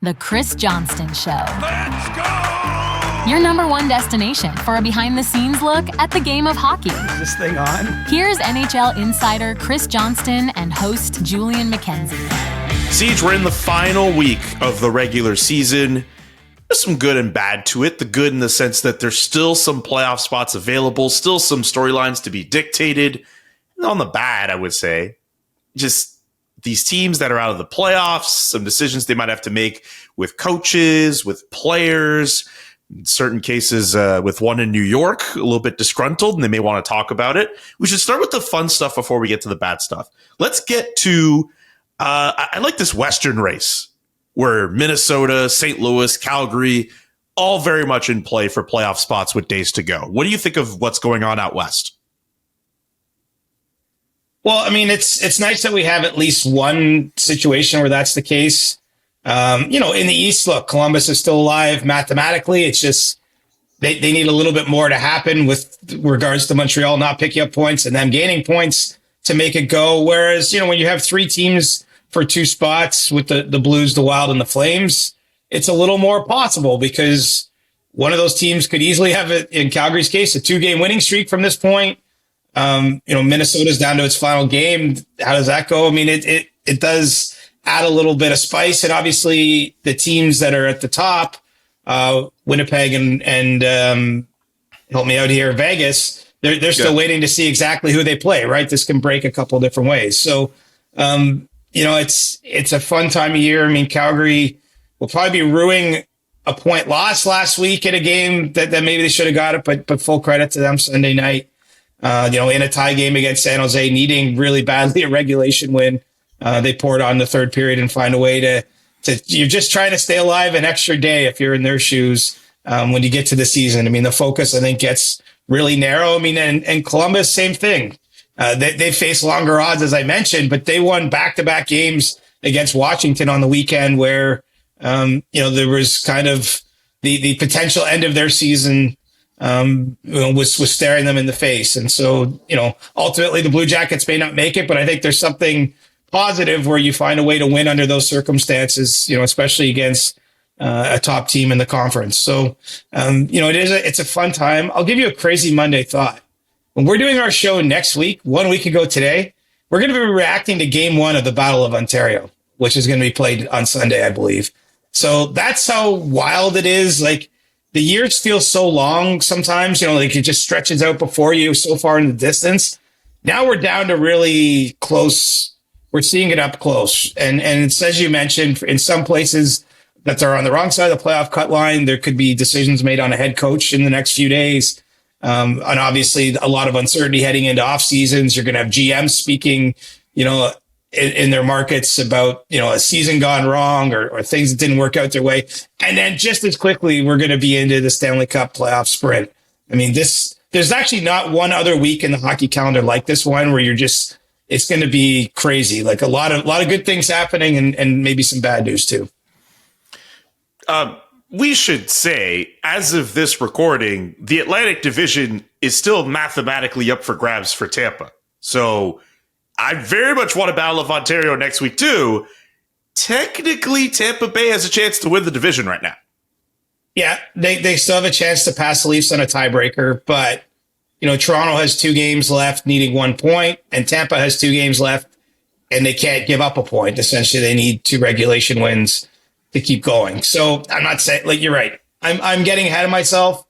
The Chris Johnston Show. Let's go! Your number one destination for a behind-the-scenes look at the game of hockey. Is this thing on? Here's NHL insider Chris Johnston and host Julian McKenzie. Siege, we're in the final week of the regular season. There's some good and bad to it. The good in the sense that there's still some playoff spots available, still some storylines to be dictated. And on the bad, I would say, just these teams that are out of the playoffs, some decisions they might have to make with coaches, with players, in certain cases with one in New York, a little bit disgruntled, and they may want to talk about it. We should start with the fun stuff before we get to the bad stuff. Let's get to, I like this Western race where Minnesota, St. Louis, Calgary, all very much in play for playoff spots with days to go. What do you think of what's going on out West? Well, I mean, it's nice that we have at least one situation where that's the case. In the East, look, Columbus is still alive mathematically. It's just they need a little bit more to happen with regards to Montreal not picking up points and them gaining points to make it go. Whereas, when you have three teams for two spots with the Blues, the Wild, and the Flames, it's a little more possible because one of those teams could easily have, in Calgary's case, a 2-game winning streak from this point. Minnesota's down to its final game. How does that go? I mean, it does add a little bit of spice. And obviously the teams that are at the top, Winnipeg and help me out here, Vegas, they're still waiting to see exactly who they play, right? This can break a couple different ways. So, it's a fun time of year. I mean, Calgary will probably be ruining a point loss last week in a game that maybe they should have got it, but full credit to them Sunday night. In a tie game against San Jose, needing really badly a regulation win. They poured on the third period and find a way to you're just trying to stay alive an extra day if you're in their shoes when you get to the season. I mean, the focus, I think, gets really narrow. I mean, and Columbus, same thing. They face longer odds, as I mentioned, but they won back-to-back games against Washington on the weekend where, there was kind of the potential end of their season was staring them in the face. And so, ultimately the Blue Jackets may not make it, but I think there's something positive where you find a way to win under those circumstances, especially against a top team in the conference. So, it's a fun time. I'll give you a crazy Monday thought. When we're doing our show next week, 1 week ago today, we're going to be reacting to game 1 of the Battle of Ontario, which is going to be played on Sunday, I believe. So that's how wild it is. Like, the years feel so long sometimes, like it just stretches out before you so far in the distance. Now we're down to really close. We're seeing it up close. And it's, as you mentioned, in some places that are on the wrong side of the playoff cut line, there could be decisions made on a head coach in the next few days. And obviously a lot of uncertainty heading into off seasons. You're going to have GMs speaking, in their markets about, a season gone wrong or things that didn't work out their way. And then just as quickly, we're going to be into the Stanley Cup playoff sprint. I mean, there's actually not one other week in the hockey calendar like this one where it's going to be crazy. Like a lot of good things happening and maybe some bad news too. We should say, as of this recording, the Atlantic Division is still mathematically up for grabs for Tampa. So I very much want a Battle of Ontario next week, too. Technically, Tampa Bay has a chance to win the division right now. Yeah, they still have a chance to pass the Leafs on a tiebreaker. But, Toronto has 2 games left, needing 1 point, and Tampa has 2 games left, and they can't give up a point. Essentially, they need 2 regulation wins to keep going. So I'm not saying, you're right. I'm getting ahead of myself.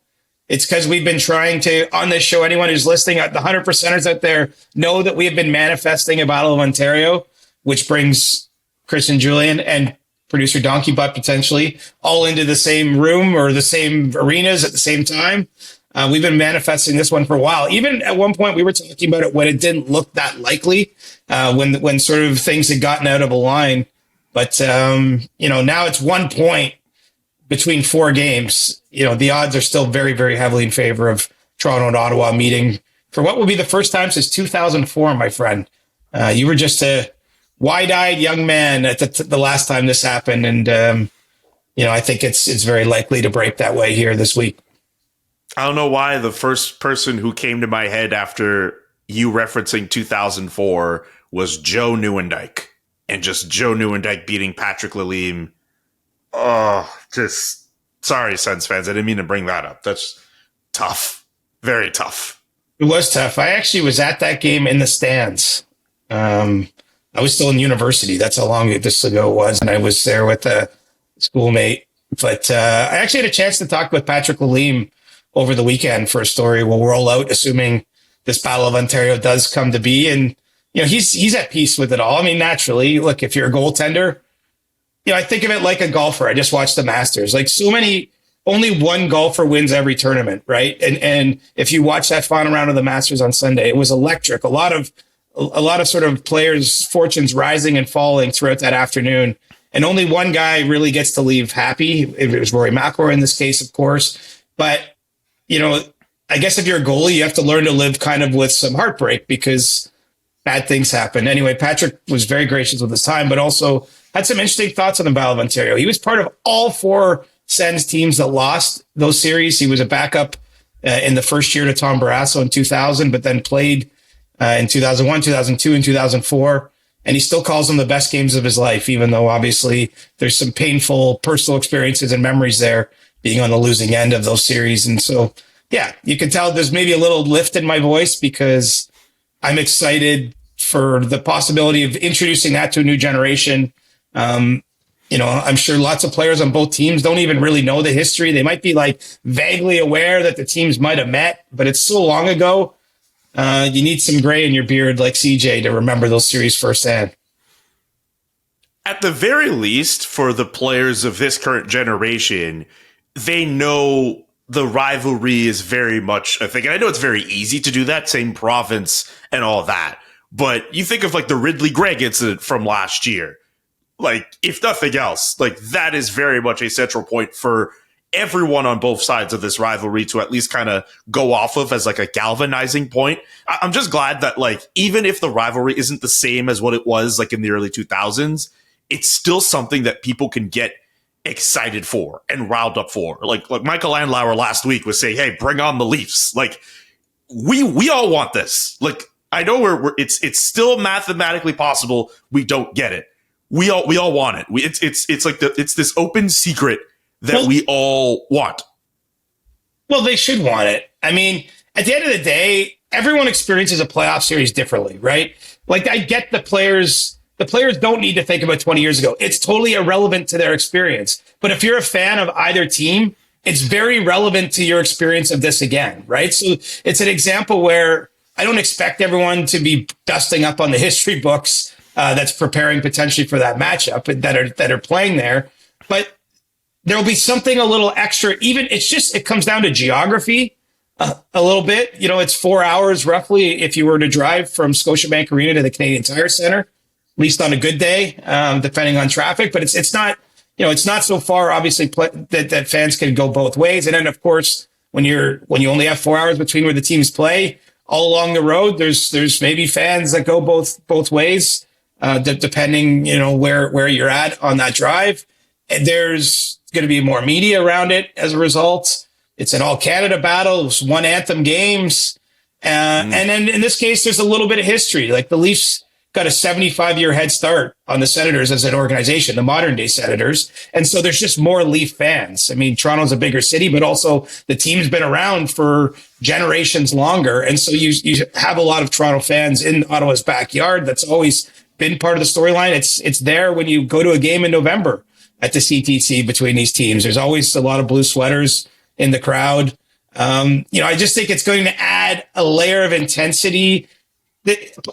It's because we've been trying to, on this show, anyone who's listening, the 100%ers out there know that we have been manifesting a Battle of Ontario, which brings Chris and Julian and producer Donkey Butt potentially all into the same room or the same arenas at the same time. We've been manifesting this one for a while. Even at one point, we were talking about it when it didn't look that likely, when sort of things had gotten out of a line. But, now it's 1 point between 4 games. The odds are still very, very heavily in favor of Toronto and Ottawa meeting for what will be the first time since 2004, my friend. You were just a wide-eyed young man at the last time this happened. And, I think it's very likely to break that way here this week. I don't know why the first person who came to my head after you referencing 2004 was Joe Nieuwendyk. And just Joe Nieuwendyk beating Patrick Lalime Oh, just sorry, Sens fans. I didn't mean to bring that up. That's tough. Very tough. It was tough. I actually was at that game in the stands. I was still in university. That's how long this ago it was. And I was there with a schoolmate. But I actually had a chance to talk with Patrick Lalime over the weekend for a story we'll roll out, assuming this Battle of Ontario does come to be. And, he's at peace with it all. I mean, naturally, look, if you're a goaltender, I think of it like a golfer. I just watched the Masters. Like only one golfer wins every tournament, right? And if you watch that final round of the Masters on Sunday, it was electric. A lot of sort of players' fortunes rising and falling throughout that afternoon. And only one guy really gets to leave happy. It was Rory McIlroy in this case, of course. But, I guess if you're a goalie, you have to learn to live kind of with some heartbreak because bad things happen. Anyway, Patrick was very gracious with his time, but also had some interesting thoughts on the Battle of Ontario. He was part of all 4 Sens teams that lost those series. He was a backup in the first year to Tom Barrasso in 2000, but then played in 2001, 2002, and 2004. And he still calls them the best games of his life, even though obviously there's some painful personal experiences and memories there being on the losing end of those series. And so, yeah, you can tell there's maybe a little lift in my voice because I'm excited for the possibility of introducing that to a new generation. I'm sure lots of players on both teams don't even really know the history. They might be like vaguely aware that the teams might have met, but it's so long ago. You need some gray in your beard like CJ to remember those series firsthand. At the very least, for the players of this current generation, they know the rivalry is very much a thing. And I know it's very easy to do that, same province and all that. But you think of like the Ridley Gregg incident from last year. Like, if nothing else, like that is very much a central point for everyone on both sides of this rivalry to at least kind of go off of as like a galvanizing point. I'm just glad that like, even if the rivalry isn't the same as what it was like in the early 2000s, it's still something that people can get excited for and riled up for. Like Michael Andlauer last week was saying, hey, bring on the Leafs. Like we all want this. Like, I know it's still mathematically possible. We don't get it. We all want it. It's like it's this open secret that we all want. Well, they should want it. I mean, at the end of the day, everyone experiences a playoff series differently, right? Like, I get the players don't need to think about 20 years ago. It's totally irrelevant to their experience. But if you're a fan of either team, it's very relevant to your experience of this again, right? So it's an example where I don't expect everyone to be dusting up on the history books that's preparing potentially for that matchup that are playing there. But there'll be something a little extra. Even it comes down to geography a little bit. It's 4 hours roughly if you were to drive from Scotiabank Arena to the Canadian Tire Center, at least on a good day, depending on traffic. But it's not, it's not so far, obviously, that fans can go both ways. And then, of course, when you only have 4 hours between where the teams play, all along the road, there's maybe fans that go both ways, depending, where you're at on that drive. And there's going to be more media around it as a result. It's an all Canada battle. It's one anthem games. And then in this case, there's a little bit of history. Like, the Leafs got a 75-year head start on the Senators as an organization, the modern day Senators. And so there's just more Leaf fans. I mean, Toronto's a bigger city, but also the team's been around for generations longer. And so you have a lot of Toronto fans in Ottawa's backyard. That's always been part of the storyline. It's there when you go to a game in November at the CTC between these teams. There's always a lot of blue sweaters in the crowd. I just think it's going to add a layer of intensity.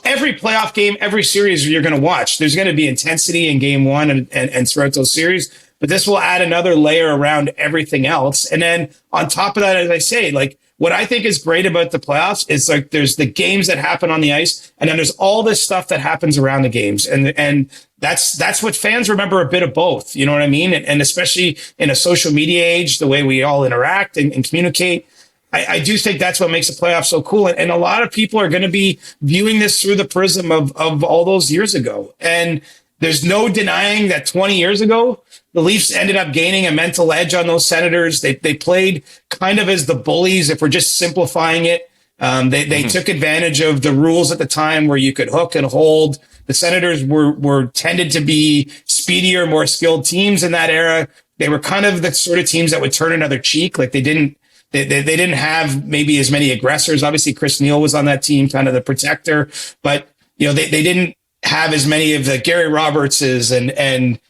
Every playoff game, every series you're going to watch, there's going to be intensity in game one and throughout those series. But this will add another layer around everything else. And then on top of that, as I say, like, what I think is great about the playoffs is like there's the games that happen on the ice, and then there's all this stuff that happens around the games. And that's what fans remember, a bit of both. You know what I mean? And especially in a social media age, the way we all interact and communicate. I do think that's what makes the playoffs so cool. And a lot of people are going to be viewing this through the prism of all those years ago. And there's no denying that 20 years ago, the Leafs ended up gaining a mental edge on those Senators. They played kind of as the bullies, if we're just simplifying it. They took advantage of the rules at the time where you could hook and hold. The Senators were tended to be speedier, more skilled teams in that era. they were kind of the sort of teams that would turn another cheek. Like they didn't have maybe as many aggressors. Obviously, Chris Neil was on that team, kind of the protector, but they didn't have as many of the Gary Robertses and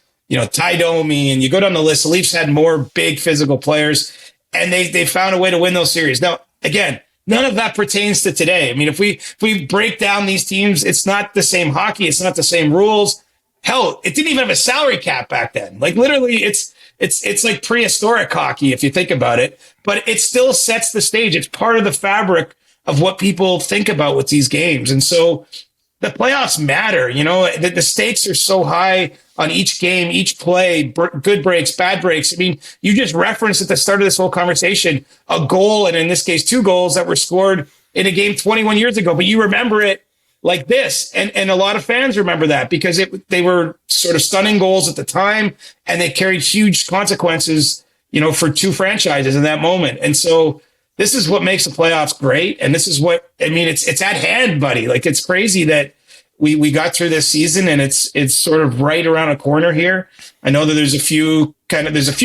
Ty Domi, and you go down the list. The Leafs had more big physical players, and they found a way to win those series. Now, again, none of that pertains to today. I mean, if we break down these teams, it's not the same hockey. It's not the same rules. Hell, it didn't even have a salary cap back then. Like literally, it's like prehistoric hockey if you think about it. But it still sets the stage. It's part of the fabric of what people think about with these games. And so the playoffs matter. The stakes are so high on each game, each play, good breaks, bad breaks. I mean, you just referenced at the start of this whole conversation a goal, and in this case, 2 goals that were scored in a game 21 years ago. But you remember it like this. And a lot of fans remember that because they were sort of stunning goals at the time, and they carried huge consequences, for 2 franchises in that moment. And so this is what makes the playoffs great. And this is what, I mean, it's at hand, buddy. Like it's crazy that we got through this season, and it's sort of right around a corner here. I know that there's a few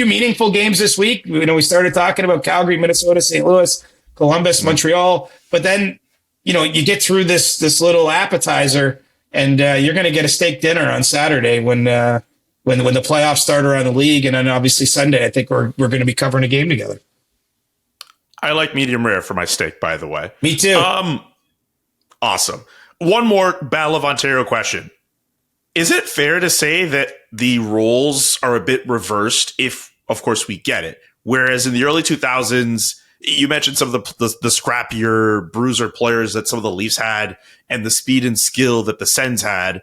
meaningful games this week. We started talking about Calgary, Minnesota, St. Louis, Columbus, Montreal, but then, you get through this little appetizer, and you're going to get a steak dinner on Saturday when the playoffs start around the league. And then obviously Sunday, I think we're going to be covering a game together. I like medium rare for my steak, by the way. Me too. Awesome. One more Battle of Ontario question. Is it fair to say that the roles are a bit reversed if, of course, we get it? Whereas in the early 2000s, you mentioned some of the scrappier bruiser players that some of the Leafs had and the speed and skill that the Sens had.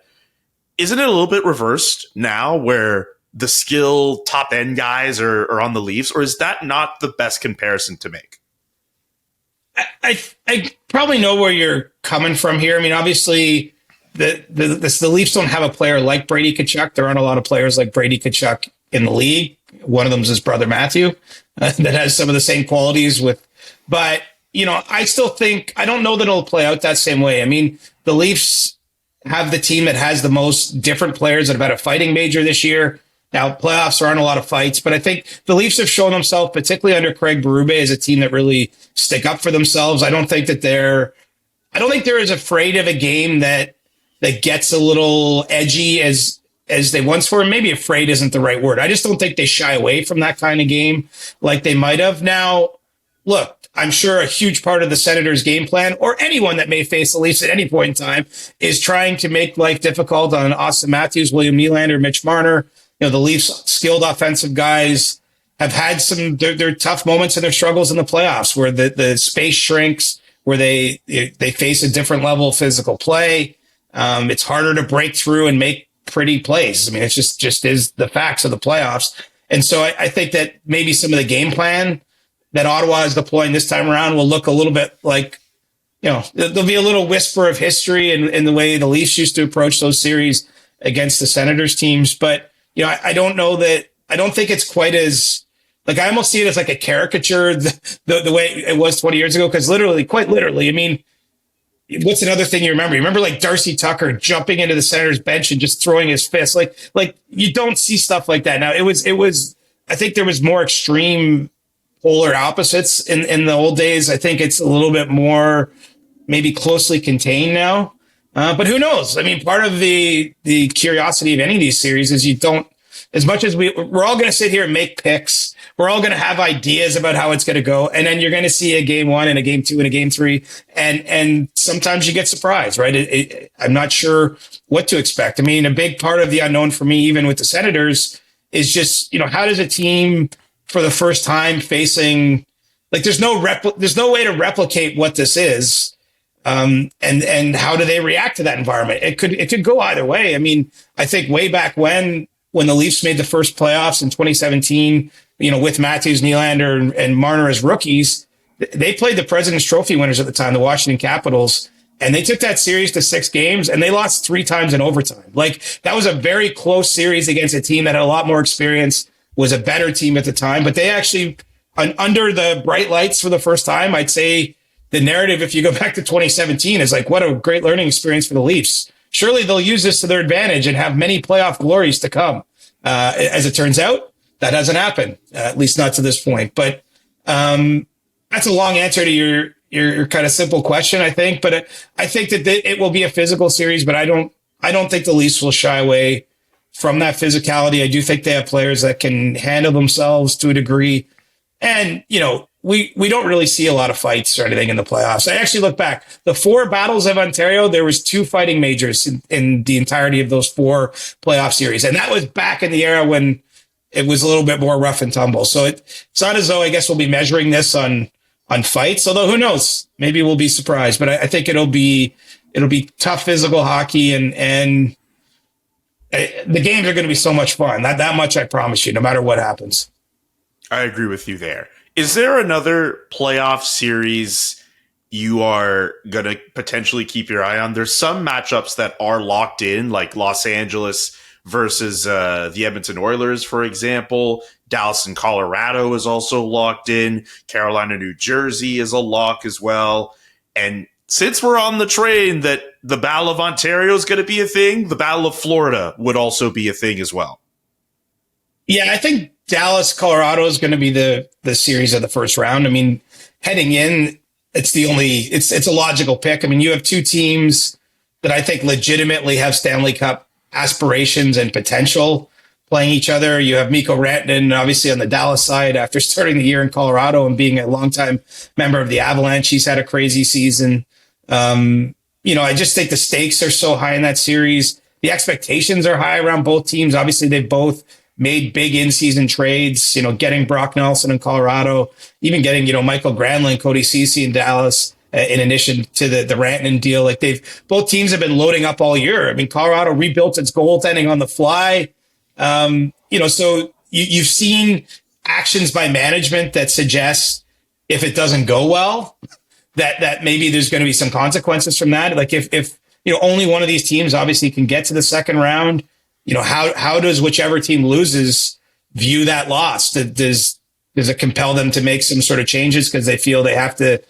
Isn't it a little bit reversed now where the skill top end guys are on the Leafs, or is that not the best comparison to make? I probably know where you're coming from here. I mean, obviously, the Leafs don't have a player like Brady Tkachuk. There aren't a lot of players like Brady Tkachuk in the league. One of them is his brother Matthew, that has some of the same qualities but I still think, I don't know that it'll play out that same way. I mean, the Leafs have the team that has the most different players that have had a fighting major this year. Now, playoffs aren't a lot of fights, but I think the Leafs have shown themselves, particularly under Craig Berube, as a team that really stick up for themselves. I don't think they're as afraid of a game that gets a little edgy as they once were. Maybe afraid isn't the right word. I just don't think they shy away from that kind of game like they might have. Now, look, I'm sure a huge part of the Senators' game plan, or anyone that may face the Leafs at any point in time, is trying to make life difficult on Auston Matthews, William Nylander, Mitch Marner. The Leafs' skilled offensive guys have had their tough moments and their struggles in the playoffs where the space shrinks, where they face a different level of physical play. It's harder to break through and make pretty plays. I mean, it's just is the facts of the playoffs. And so I think that maybe some of the game plan that Ottawa is deploying this time around will look a little bit like, there'll be a little whisper of history in the way the Leafs used to approach those series against the Senators teams. But, I don't know that, I don't think it's quite as, like, I almost see it as like a caricature, the way it was 20 years ago. Because quite literally, I mean, what's another thing you remember? You remember like Darcy Tucker jumping into the Senators bench and just throwing his fist. Like you don't see stuff like that now. It was, I think there was more extreme polar opposites in the old days. I think it's a little bit more maybe closely contained now. But who knows? I mean, part of the curiosity of any of these series is you don't, as much as we're all going to sit here and make picks, we're all going to have ideas about how it's going to go. And then you're going to see a game 1 and a game 2 and a game 3. And sometimes you get surprised, right? I'm not sure what to expect. I mean, a big part of the unknown for me, even with the Senators, is just, how does a team for the first time facing, like, there's no way to replicate what this is. And how do they react to that environment? It could go either way. I mean, I think way back when the Leafs made the first playoffs in 2017, with Matthews, Nylander, and Marner as rookies, they played the President's Trophy winners at the time, the Washington Capitals, and they took that series to 6 games and they lost 3 times in overtime. Like, that was a very close series against a team that had a lot more experience, was a better team at the time, but they actually, under the bright lights for the first time, I'd say, the narrative, if you go back to 2017, is like, what a great learning experience for the Leafs. Surely they'll use this to their advantage and have many playoff glories to come. As it turns out, that hasn't happened, at least not to this point. But that's a long answer to your kind of simple question, I think. But I think that it will be a physical series, but I don't think the Leafs will shy away from that physicality. I do think they have players that can handle themselves to a degree. And, we don't really see a lot of fights or anything in the playoffs. I actually look back. The 4 battles of Ontario, there was 2 fighting majors in the entirety of those 4 playoff series. And that was back in the era when it was a little bit more rough and tumble. So it's not as though I guess we'll be measuring this on fights, although who knows? Maybe we'll be surprised. But I think it'll be tough physical hockey, and the games are going to be so much fun. That much I promise you, no matter what happens. I agree with you there. Is there another playoff series you are going to potentially keep your eye on? There's some matchups that are locked in, like Los Angeles versus the Edmonton Oilers, for example. Dallas and Colorado is also locked in. Carolina, New Jersey is a lock as well. And since we're on the train that the Battle of Ontario is going to be a thing, the Battle of Florida would also be a thing as well. Yeah, I think Dallas, Colorado is going to be the series of the first round. I mean, heading in, it's a logical pick. I mean, you have 2 teams that I think legitimately have Stanley Cup aspirations and potential playing each other. You have Mikko Rantanen, obviously on the Dallas side, after starting the year in Colorado and being a longtime member of the Avalanche. He's had a crazy season. I just think the stakes are so high in that series. The expectations are high around both teams. Obviously, they've both made big in-season trades, getting Brock Nelson in Colorado, even getting, Michael Granlund, Cody Ceci in Dallas, in addition to the Rantanen deal. Like both teams have been loading up all year. I mean, Colorado rebuilt its goaltending on the fly. So you've seen actions by management that suggest if it doesn't go well, that maybe there's going to be some consequences from that. Like if only one of these teams obviously can get to the second round, how does whichever team loses view that loss? Does it compel them to make some sort of changes because they feel they have to,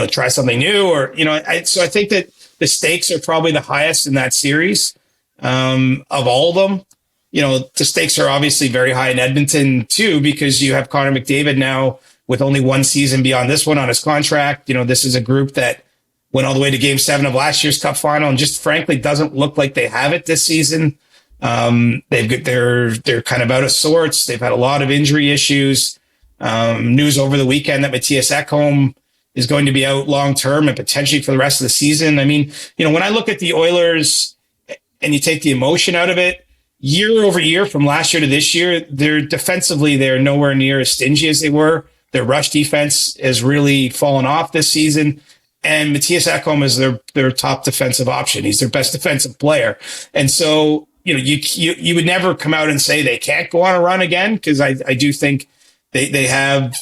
try something new? Or, so I think that the stakes are probably the highest in that series of all of them. The stakes are obviously very high in Edmonton too, because you have Connor McDavid now with only 1 season beyond this one on his contract. This is a group that went all the way to Game 7 of last year's Cup final and just frankly doesn't look like they have it this season. They're kind of out of sorts. They've had a lot of injury issues. News over the weekend that Matthias Ekholm is going to be out long term and potentially for the rest of the season. I mean, when I look at the Oilers and you take the emotion out of it, year over year from last year to this year, they're nowhere near as stingy as they were. Their rush defense has really fallen off this season. And Matthias Ekholm is their top defensive option. He's their best defensive player. And so, you would never come out and say they can't go on a run again, because I do think they have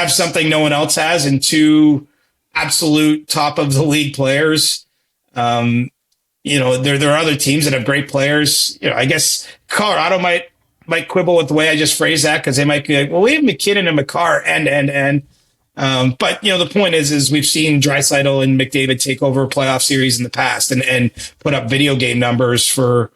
something no one else has, and 2 absolute top of the league players. There are other teams that have great players. I guess Colorado might quibble with the way I just phrased that, because they might be like, well, we have McKinnon and Makar and. But the point is we've seen Draisaitl and McDavid take over a playoff series in the past and put up video game numbers for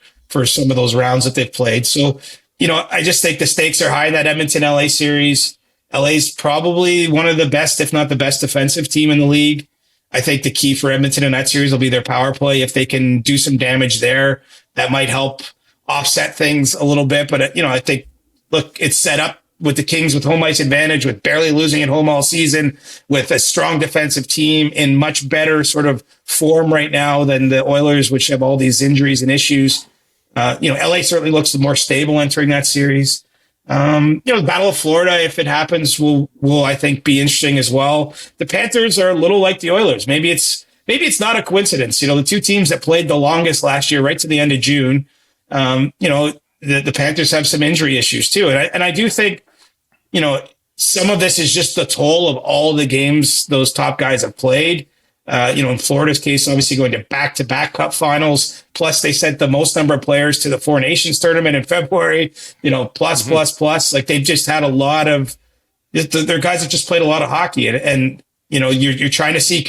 some of those rounds that they've played. So, I just think the stakes are high in that Edmonton LA series. LA's probably one of the best, if not the best defensive team in the league. I think the key for Edmonton in that series will be their power play. If they can do some damage there, that might help offset things a little bit. But, I think, look, it's set up with the Kings with home ice advantage, with barely losing at home all season, with a strong defensive team in much better sort of form right now than the Oilers, which have all these injuries and issues. LA certainly looks more stable entering that series. The Battle of Florida, if it happens, will I think be interesting as well. The Panthers are a little like the Oilers. Maybe it's not a coincidence. The 2 teams that played the longest last year, right to the end of June. The Panthers have some injury issues too. And I do think, some of this is just the toll of all the games those top guys have played. In Florida's case, obviously going to back-to-back Cup finals. Plus, they sent the most number of players to the Four Nations tournament in February, plus. Like, they've just had a lot of, they're guys that just played a lot of hockey. And you're trying to see,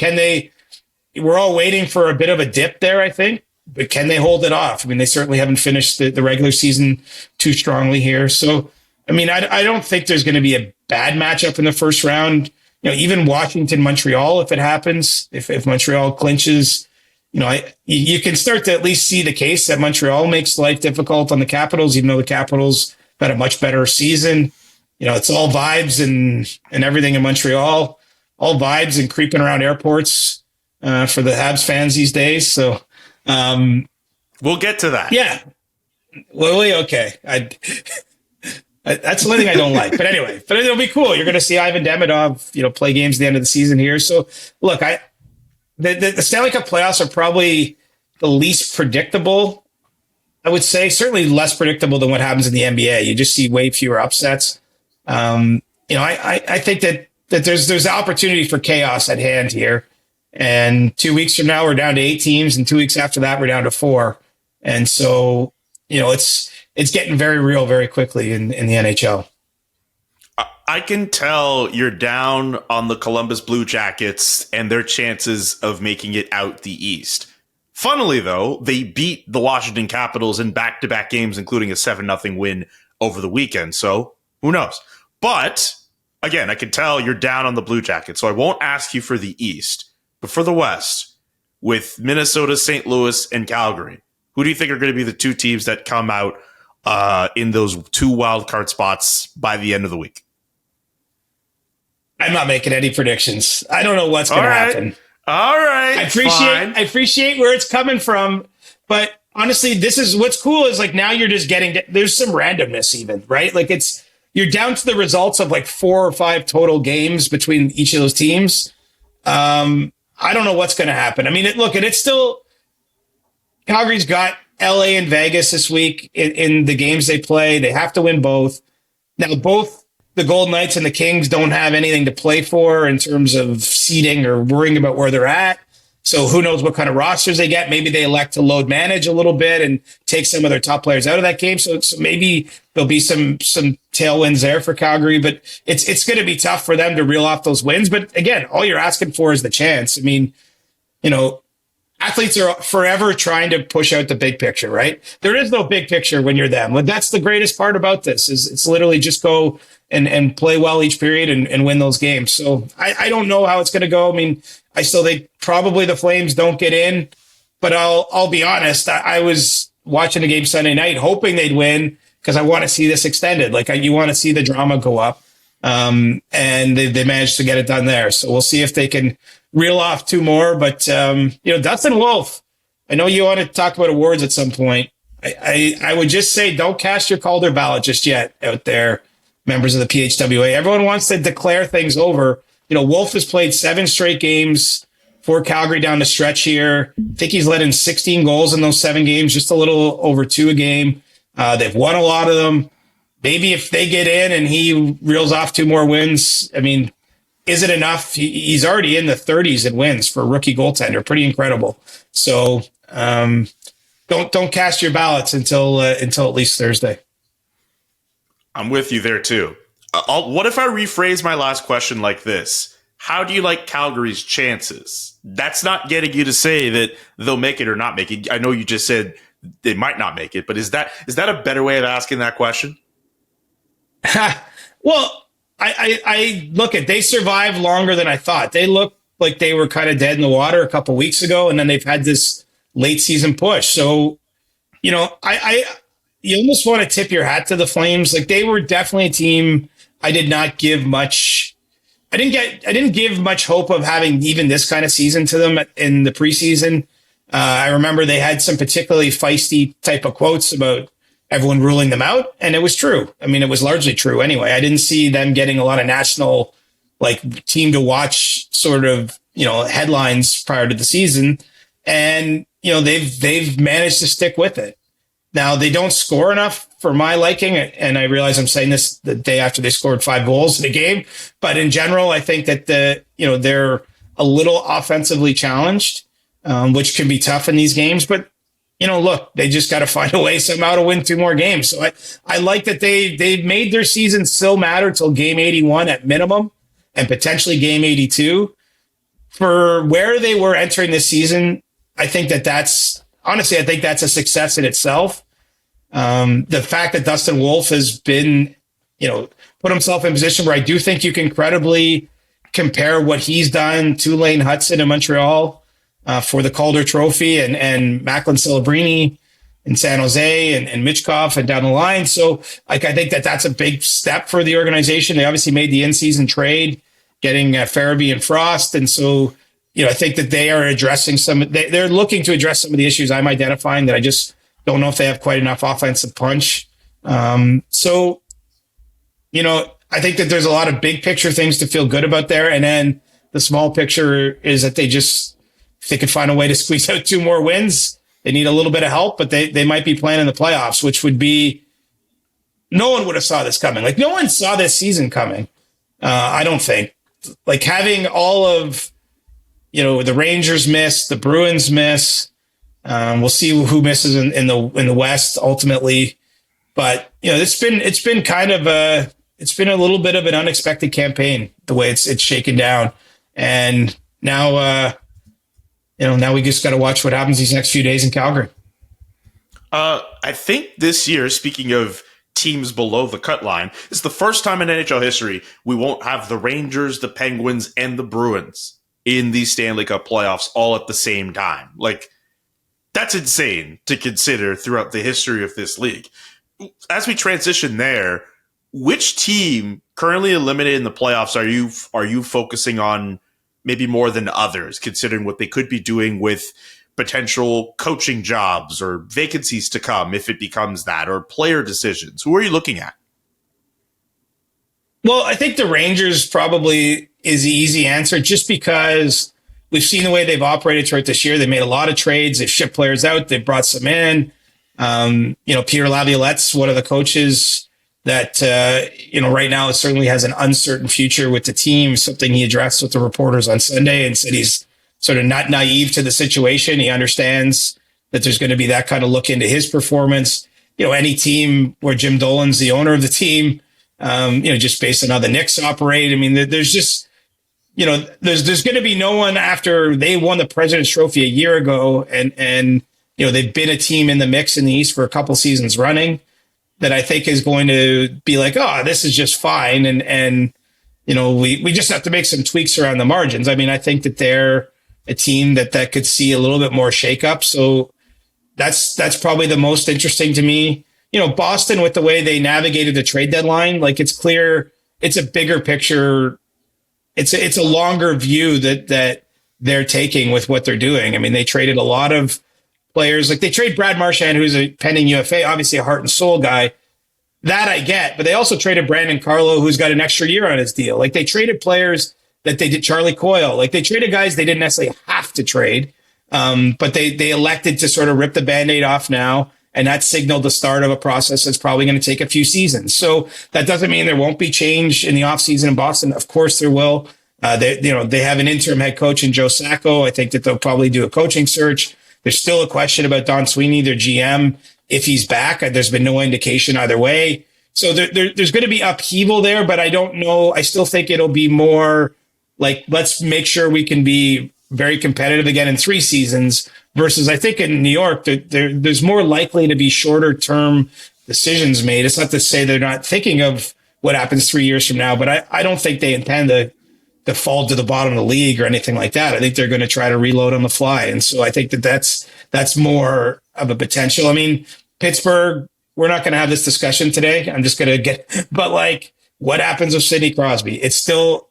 we're all waiting for a bit of a dip there, I think. But can they hold it off? I mean, they certainly haven't finished the regular season too strongly here. So, I mean, I don't think there's going to be a bad matchup in the first round. Even Washington, Montreal, if it happens, if Montreal clinches, you can start to at least see the case that Montreal makes life difficult on the Capitals, even though the Capitals had a much better season. It's all vibes and everything in Montreal, all vibes and creeping around airports for the Habs fans these days. So we'll get to that. Yeah. Well, okay. That's the only thing I don't like. But anyway, it'll be cool. You're going to see Ivan Demidov, play games at the end of the season here. So look, the Stanley Cup playoffs are probably the least predictable. I would say certainly less predictable than what happens in the NBA. You just see way fewer upsets. I think that there's the opportunity for chaos at hand here. And 2 weeks from now, we're down to 8 teams. And 2 weeks after that, we're down to 4. And so, it's getting very real very quickly in the NHL. I can tell you're down on the Columbus Blue Jackets and their chances of making it out the East. Funnily, though, they beat the Washington Capitals in back-to-back games, including a 7-0 win over the weekend. So who knows? But again, I can tell you're down on the Blue Jackets. So I won't ask you for the East, but for the West, with Minnesota, St. Louis, and Calgary, who do you think are going to be the 2 teams that come out in those 2 wild card spots by the end of the week? I'm not making any predictions. I don't know what's going to happen. All right. I appreciate where it's coming from, but honestly, this is what's cool is like now you're just there's some randomness even, right? Like you're down to the results of like 4 or 5 total games between each of those teams. I don't know what's going to happen. I mean, it's still Calgary's got LA and Vegas this week in the games they play. They have to win both. Now, both the Golden Knights and the Kings don't have anything to play for in terms of seeding or worrying about where they're at. So who knows what kind of rosters they get. Maybe they elect to load manage a little bit and take some of their top players out of that game. So maybe there'll be some tailwinds there for Calgary, but it's going to be tough for them to reel off those wins. But again, all you're asking for is the chance. I mean, athletes are forever trying to push out the big picture, right? There is no big picture when you're them. That's the greatest part about this is it's literally just go and play well each period and win those games. So I don't know how it's going to go. I mean, I still think probably the Flames don't get in, but I'll be honest. I was watching the game Sunday night hoping they'd win because I want to see this extended. Like you want to see the drama go up. And they managed to get it done there. So we'll see if they can reel off 2 more. But, Dustin Wolf, I know you want to talk about awards at some point. I would just say don't cast your Calder ballot just yet out there, members of the PHWA. Everyone wants to declare things over. Wolf has played 7 straight games for Calgary down the stretch here. I think he's let in 16 goals in those 7 games, just a little over 2 a game. They've won a lot of them. Maybe if they get in and he reels off 2 more wins, I memean, is it enough? He's already in the 30s in wins for a rookie goaltender. Pretty incredible. So don't cast your ballots until at least Thursday. I'm with you there too. What if I rephrase my last question like this? How do you like Calgary's chances? That's not getting you to say that they'll make it or not make it. I know you just said they might not make it, but is that a better way of asking that question? Well, I look at, they survived longer than I thought. They looked like they were kind of dead in the water a couple weeks ago, and then they've had this late season push. So, you almost want to tip your hat to the Flames. Like they were definitely a team I did not give much. I didn't give much hope of having even this kind of season to them in the preseason. I remember they had some particularly feisty type of quotes about everyone ruling them out. And it was true. I mean, it was largely true anyway. I didn't see them getting a lot of national, team to watch sort of, headlines prior to the season. And, they've managed to stick with it. Now, they don't score enough for my liking. And I realize I'm saying this the day after they scored 5 goals in a game. But in general, I think that they're a little offensively challenged, which can be tough in these games. But look, they just got to find a way somehow to win 2 more games. So I like that they've made their season still matter till game 81 at minimum and potentially game 82. For where they were entering this season, I think that's a success in itself. The fact that Dustin Wolf has been put himself in a position where I do think you can credibly compare what he's done to Lane Hudson in Montreal for the Calder Trophy and Macklin Celebrini in San Jose and Michkov and down the line. So I think that's a big step for the organization. They obviously made the in-season trade, getting Farabee and Frost. And so, I think that they are addressing they're looking to address some of the issues I'm identifying that I just don't know if they have quite enough offensive punch. So, I think that there's a lot of big picture things to feel good about there. And then the small picture is that if they could find a way to squeeze out 2 more wins, they need a little bit of help, but they might be playing in the playoffs, which would be, no one would have saw this coming. Like, no one saw this season coming. I don't think. Like, having all of, the Rangers miss, the Bruins miss. We'll see who misses in the West ultimately. But, it's been kind of it's been a little bit of an unexpected campaign, the way it's shaken down. And now, now we just got to watch what happens these next few days in Calgary. I think this year, speaking of teams below the cut line, it's the first time in NHL history we won't have the Rangers, the Penguins, and the Bruins in the Stanley Cup playoffs all at the same time. Like, that's insane to consider throughout the history of this league. As we transition there, which team currently eliminated in the playoffs are you focusing on maybe more than others, considering what they could be doing with potential coaching jobs or vacancies to come if it becomes that, or player decisions? Who are you looking at? Well, I think the Rangers probably is the easy answer, just because we've seen the way they've operated throughout this year. They made a lot of trades. They've shipped players out. They've brought some in. Peter Laviolette's one of the coaches that, right now certainly has an uncertain future with the team, something he addressed with the reporters on Sunday, and said he's sort of not naive to the situation. He understands that there's going to be that kind of look into his performance. Any team where Jim Dolan's the owner of the team, just based on how the Knicks operate. I mean, there's just, there's going to be no one after they won the President's Trophy a year ago and they've been a team in the mix in the East for a couple seasons running, that I think is going to be like, oh, this is just fine. And we just have to make some tweaks around the margins. I mean, I think that they're a team that could see a little bit more shakeup. So that's probably the most interesting to me. Boston, with the way they navigated the trade deadline, like, it's clear it's a bigger picture. It's a longer view that they're taking with what they're doing. I mean, they traded a lot of players. Like, they trade Brad Marchand, who's a pending UFA, obviously a heart and soul guy. That I get, but they also traded Brandon Carlo, who's got an extra year on his deal. Like, they traded players that they did, Charlie Coyle. Like, they traded guys they didn't necessarily have to trade, but they elected to sort of rip the Band-Aid off now, and that signaled the start of a process that's probably going to take a few seasons. So that doesn't mean there won't be change in the offseason in Boston. Of course there will. They have an interim head coach in Joe Sacco. I think that they'll probably do a coaching search. There's still a question about Don Sweeney, their GM, if he's back. There's been no indication either way. So there's going to be upheaval there, but I don't know. I still think it'll be more like, let's make sure we can be very competitive again in 3 seasons, versus I think in New York, there's more likely to be shorter term decisions made. It's not to say they're not thinking of what happens 3 years from now, but I don't think they intend to fall to the bottom of the league or anything like that. I think they're going to try to reload on the fly. And so I think that's more of a potential. I mean, Pittsburgh, we're not going to have this discussion today. I'm just going to but like, what happens with Sidney Crosby? It's still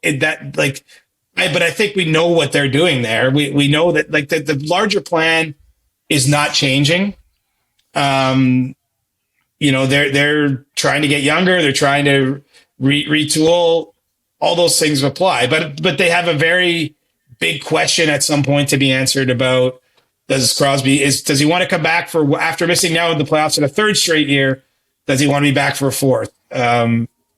but I think we know what they're doing there. We know that, like, the larger plan is not changing. They're trying to get younger. They're trying to retool. All those things apply, but they have a very big question at some point to be answered about, does he want to come back after missing now in the playoffs in a 3rd straight year? Does he want to be back for a 4th?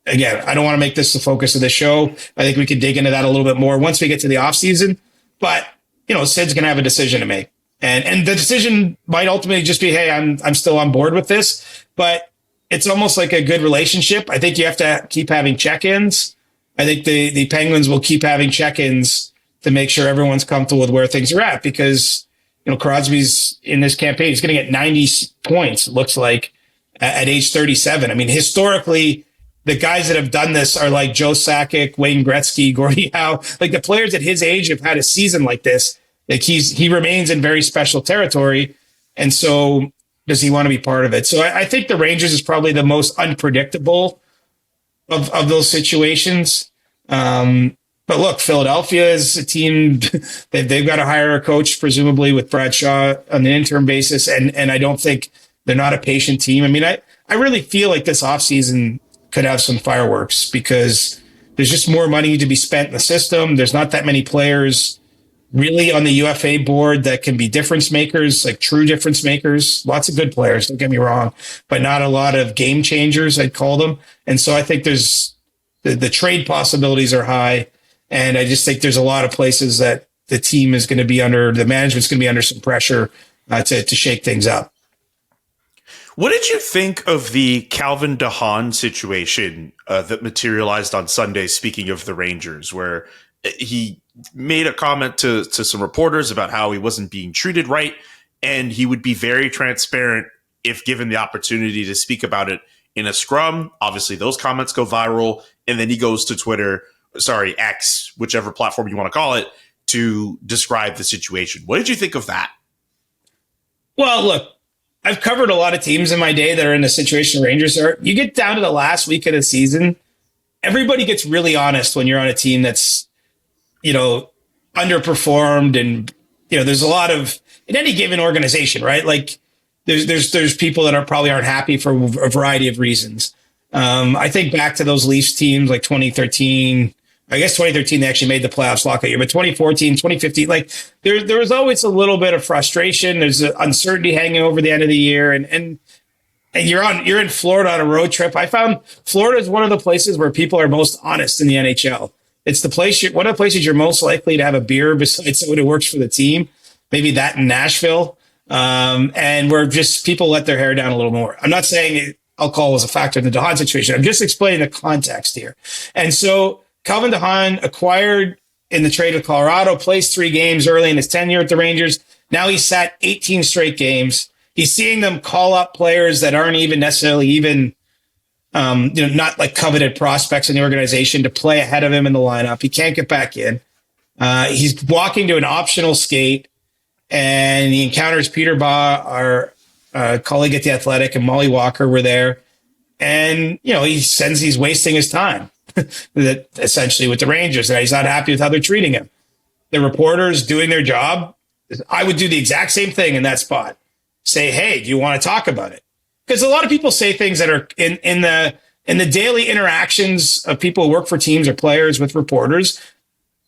Again, I don't want to make this the focus of the show. I think we could dig into that a little bit more once we get to the off season, but Sid's going to have a decision to make, and the decision might ultimately just be, hey, I'm still on board with this, but it's almost like a good relationship. I think you have to keep having check-ins. I think the Penguins will keep having check-ins to make sure everyone's comfortable with where things are at, because, Crosby's in this campaign, he's going to get 90 points, it looks like, at age 37. I mean, historically, the guys that have done this are like Joe Sakic, Wayne Gretzky, Gordie Howe. Like the players at his age have had a season like this. Like he remains in very special territory. And so does he want to be part of it? So I think the Rangers is probably the most unpredictable of those situations. But look, Philadelphia is a team they've got to hire a coach, presumably with Bradshaw on an interim basis. And I don't think they're not a patient team. I mean, I really feel like this offseason could have some fireworks because there's just more money to be spent in the system. There's not that many players really on the UFA board that can be difference makers, like true difference makers. Lots of good players, don't get me wrong, but not a lot of game changers, I'd call them. And so I think there's the trade possibilities are high. And I just think there's a lot of places that the team is going to be under, the management's going to be under some pressure to shake things up. What did you think of the Calvin de Haan situation that materialized on Sunday, speaking of the Rangers, where he made a comment to some reporters about how he wasn't being treated right, and he would be very transparent if given the opportunity to speak about it in a scrum? Obviously, those comments go viral, and then he goes to Twitter, X, whichever platform you want to call it, to describe the situation. What did you think of that? Well, look, I've covered a lot of teams in my day that are in the situation Rangers are. You get down to the last week of the season, everybody gets really honest when you're on a team that's, underperformed. And, there's a lot of, in any given organization, right? Like there's people that probably aren't happy for a variety of reasons. I think back to those Leafs teams like 2013. I guess 2013, they actually made the playoffs lockout year, but 2014, 2015, like there was always a little bit of frustration. There's uncertainty hanging over the end of the year. And you're in Florida on a road trip. I found Florida is one of the places where people are most honest in the NHL. It's the place, one of the places you're most likely to have a beer besides someone who works for the team. Maybe that in Nashville. And where just people let their hair down a little more. I'm not saying alcohol was a factor in the de Haan situation. I'm just explaining the context here. And so Calvin de Haan acquired in the trade with Colorado, placed 3 games early in his tenure at the Rangers. Now he's sat 18 straight games. He's seeing them call up players that aren't even necessarily not like coveted prospects in the organization to play ahead of him in the lineup. He can't get back in. He's walking to an optional skate, and he encounters Peter Baugh, our colleague at The Athletic, and Molly Walker were there. And, he says he's wasting his time that essentially with the Rangers, and he's not happy with how they're treating him. The reporters doing their job. I would do the exact same thing in that spot. Say, hey, do you want to talk about it? Because a lot of people say things that are in the daily interactions of people who work for teams or players with reporters.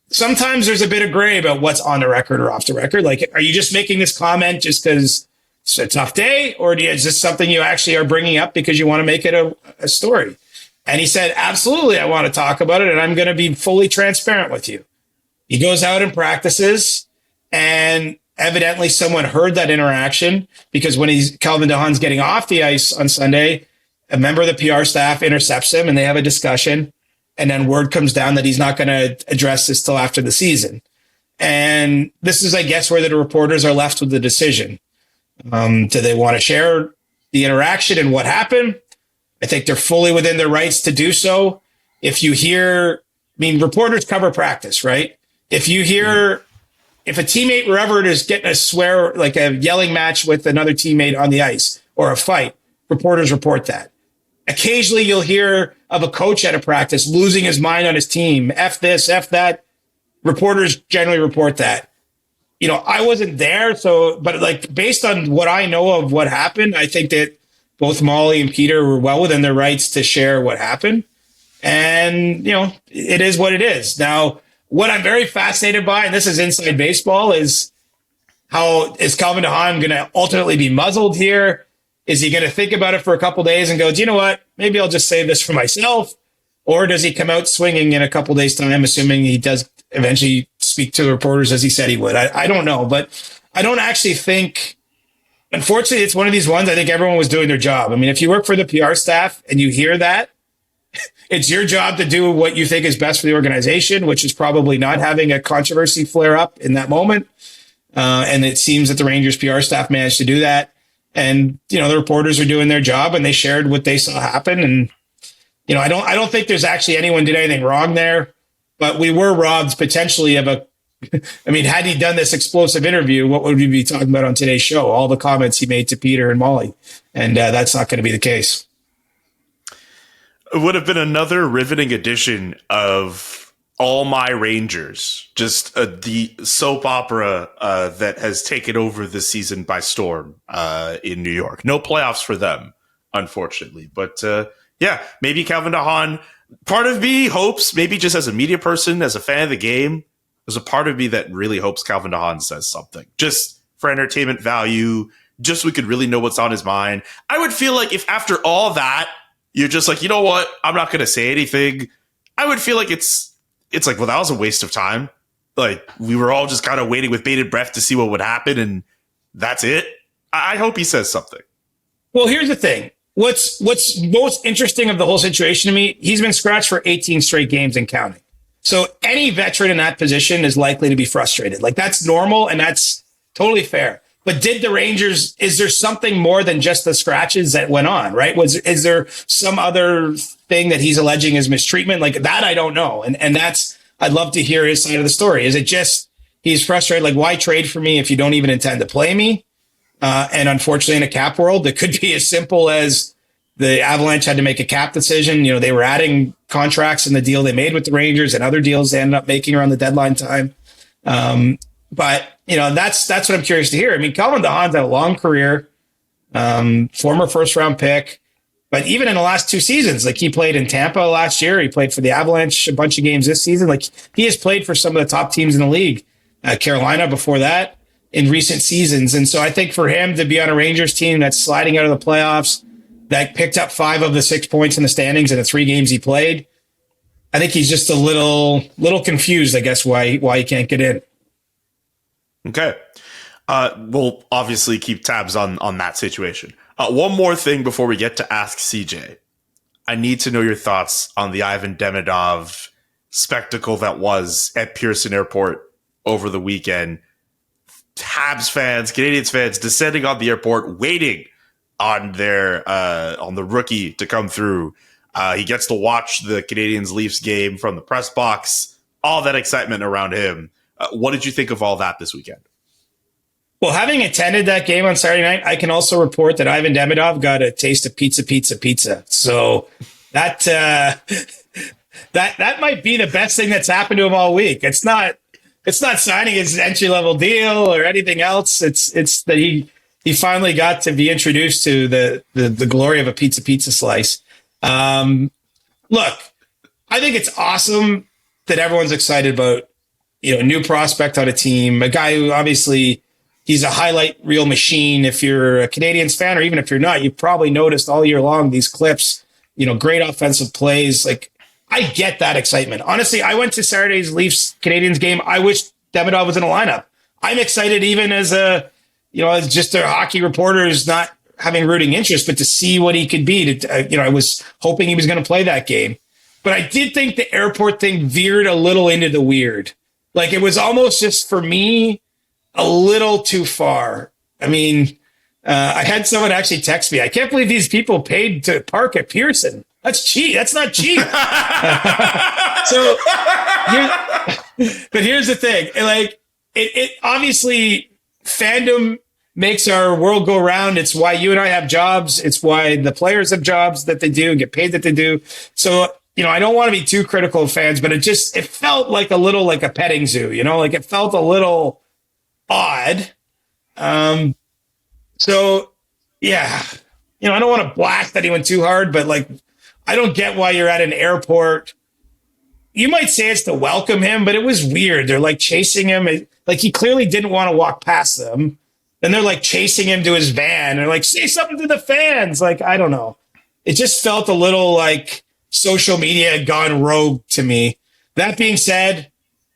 Sometimes there's a bit of gray about what's on the record or off the record. Like, are you just making this comment just because it's a tough day? Or is this something you actually are bringing up because you want to make it a story? And he said, absolutely, I want to talk about it, and I'm going to be fully transparent with you. He goes out and practices, and evidently someone heard that interaction, because when Calvin de Haan's getting off the ice on Sunday, a member of the PR staff intercepts him and they have a discussion. And then word comes down that he's not going to address this till after the season. And this is, I guess, where the reporters are left with the decision. Do they want to share the interaction and what happened? I think they're fully within their rights to do so. If you hear, reporters cover practice, right? If you hear, if a teammate, wherever it is, getting a swear, like a yelling match with another teammate on the ice or a fight, reporters report that. Occasionally you'll hear of a coach at a practice losing his mind on his team. F this, F that. Reporters generally report that. I wasn't there. But like based on what I know of what happened, I think that both Molly and Peter were well within their rights to share what happened. And, it is what it is. Now, what I'm very fascinated by, and this is inside baseball, is how is Calvin de Haan going to ultimately be muzzled here? Is he going to think about it for a couple of days and go, do you know what? Maybe I'll just save this for myself. Or does he come out swinging in a couple of days' time, assuming he does eventually speak to the reporters as he said he would? I don't know, but I don't actually think, unfortunately, it's one of these ones. I think everyone was doing their job. If you work for the PR staff and you hear that, it's your job to do what you think is best for the organization, which is probably not having a controversy flare up in that moment. And it seems that the Rangers PR staff managed to do that. And, the reporters are doing their job, and they shared what they saw happen. And, I don't think there's actually anyone did anything wrong there, but we were robbed potentially of a. I mean, had he done this explosive interview, what would we be talking about on today's show? All the comments he made to Peter and Molly, and that's not going to be the case. It would have been another riveting edition of All My Rangers, just the soap opera that has taken over this season by storm in New York. No playoffs for them, unfortunately. But yeah, maybe Calvin DeHaan. Part of me hopes, maybe just as a media person, as a fan of the game, there's a part of me that really hopes Calvin DeHaan says something, just for entertainment value, just so we could really know what's on his mind. I would feel like if after all that, you're just like, you know what? I'm not going to say anything. I would feel like it's like, well, that was a waste of time. Like, we were all just kind of waiting with bated breath to see what would happen, and that's it. I hope he says something. Well, here's the thing. What's most interesting of the whole situation to me, he's been scratched for 18 straight games and counting. So any veteran in that position is likely to be frustrated. Like, that's normal, and that's totally fair. But did the Rangers, is there something more than just the scratches that went on, right? Is there some other thing that he's alleging is mistreatment? Like that, I don't know. And that's, I'd love to hear his side of the story. Is it just he's frustrated? Like, why trade for me if you don't even intend to play me? And unfortunately, in a cap world, it could be as simple as the Avalanche had to make a cap decision. You know, they were adding contracts in the deal they made with the Rangers and other deals they ended up making around the deadline time. But you know, that's what I'm curious to hear. I mean, Calvin DeHaan's had a long career, former first round pick, but even in the last 2 seasons, like he played in Tampa last year, he played for the Avalanche a bunch of games this season. Like he has played for some of the top teams in the league, Carolina before that in recent seasons. And so I think for him to be on a Rangers team that's sliding out of the playoffs, that picked up 5 of the 6 points in the standings in the 3 games he played, I think he's just a little confused, I guess, why he can't get in. Okay. We'll obviously keep tabs on that situation. One more thing before we get to Ask CJ. I need to know your thoughts on the Ivan Demidov spectacle that was at Pearson Airport over the weekend. Habs fans, Canadiens fans descending on the airport, waiting on the rookie to come through. He gets to watch the Canadiens Leafs game from the press box. All that excitement around him. What did you think of all that this weekend? Well, having attended that game on Saturday night, I can also report that Ivan Demidov got a taste of pizza. So that that might be the best thing that's happened to him all week. It's not signing his entry level deal or anything else. It's that he finally got to be introduced to the glory of a pizza slice. Look, I think it's awesome that everyone's excited about, you know, a new prospect on a team, a guy who obviously he's a highlight reel machine. If you're a Canadiens fan, or even if you're not, you've probably noticed all year long these clips, you know, great offensive plays. Like, I get that excitement. Honestly, I went to Saturday's Leafs Canadiens game. I wish Demidov was in the lineup. I'm excited even as as just a hockey reporter who's not having rooting interest, but to see what he could be. I was hoping he was going to play that game. But I did think the airport thing veered a little into the weird. Like, it was almost just, for me, a little too far. I mean, I had someone actually text me, I can't believe these people paid to park at Pearson. That's cheap. That's not cheap. But here's the thing. Like, it obviously, fandom makes our world go round. It's why you and I have jobs. It's why the players have jobs that they do and get paid that they do. So, you know, I don't want to be too critical of fans, but it felt like a little like a petting zoo, you know, like it felt a little odd. So yeah, you know, I don't want to blast anyone too hard, but like, I don't get why you're at an airport. You might say it's to welcome him, but it was weird. They're like chasing him. Like, he clearly didn't want to walk past them. Then they're like chasing him to his van. They're like, say something to the fans. Like, I don't know. It just felt a little like social media had gone rogue to me. That being said,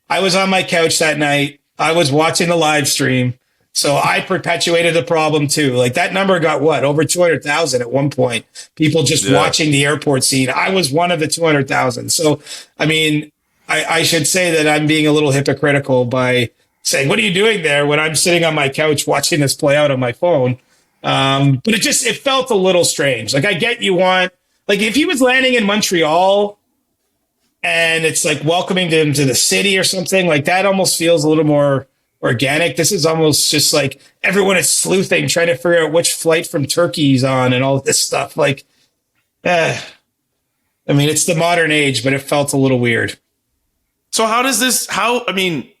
I was on my couch that night. I was watching the live stream. So I perpetuated the problem too. Like, that number got over 200,000 at one point. People just watching the airport scene. I was one of the 200,000. So, I mean, I should say that I'm being a little hypocritical by saying, what are you doing there, when I'm sitting on my couch watching this play out on my phone? But it felt a little strange. Like, I get you want Like if he was landing in Montreal and it's like welcoming him to the city or something, like that almost feels a little more organic. This is almost just like everyone is sleuthing, trying to figure out which flight from Turkey he's on and all this stuff. Like, I mean, it's the modern age, but it felt a little weird. So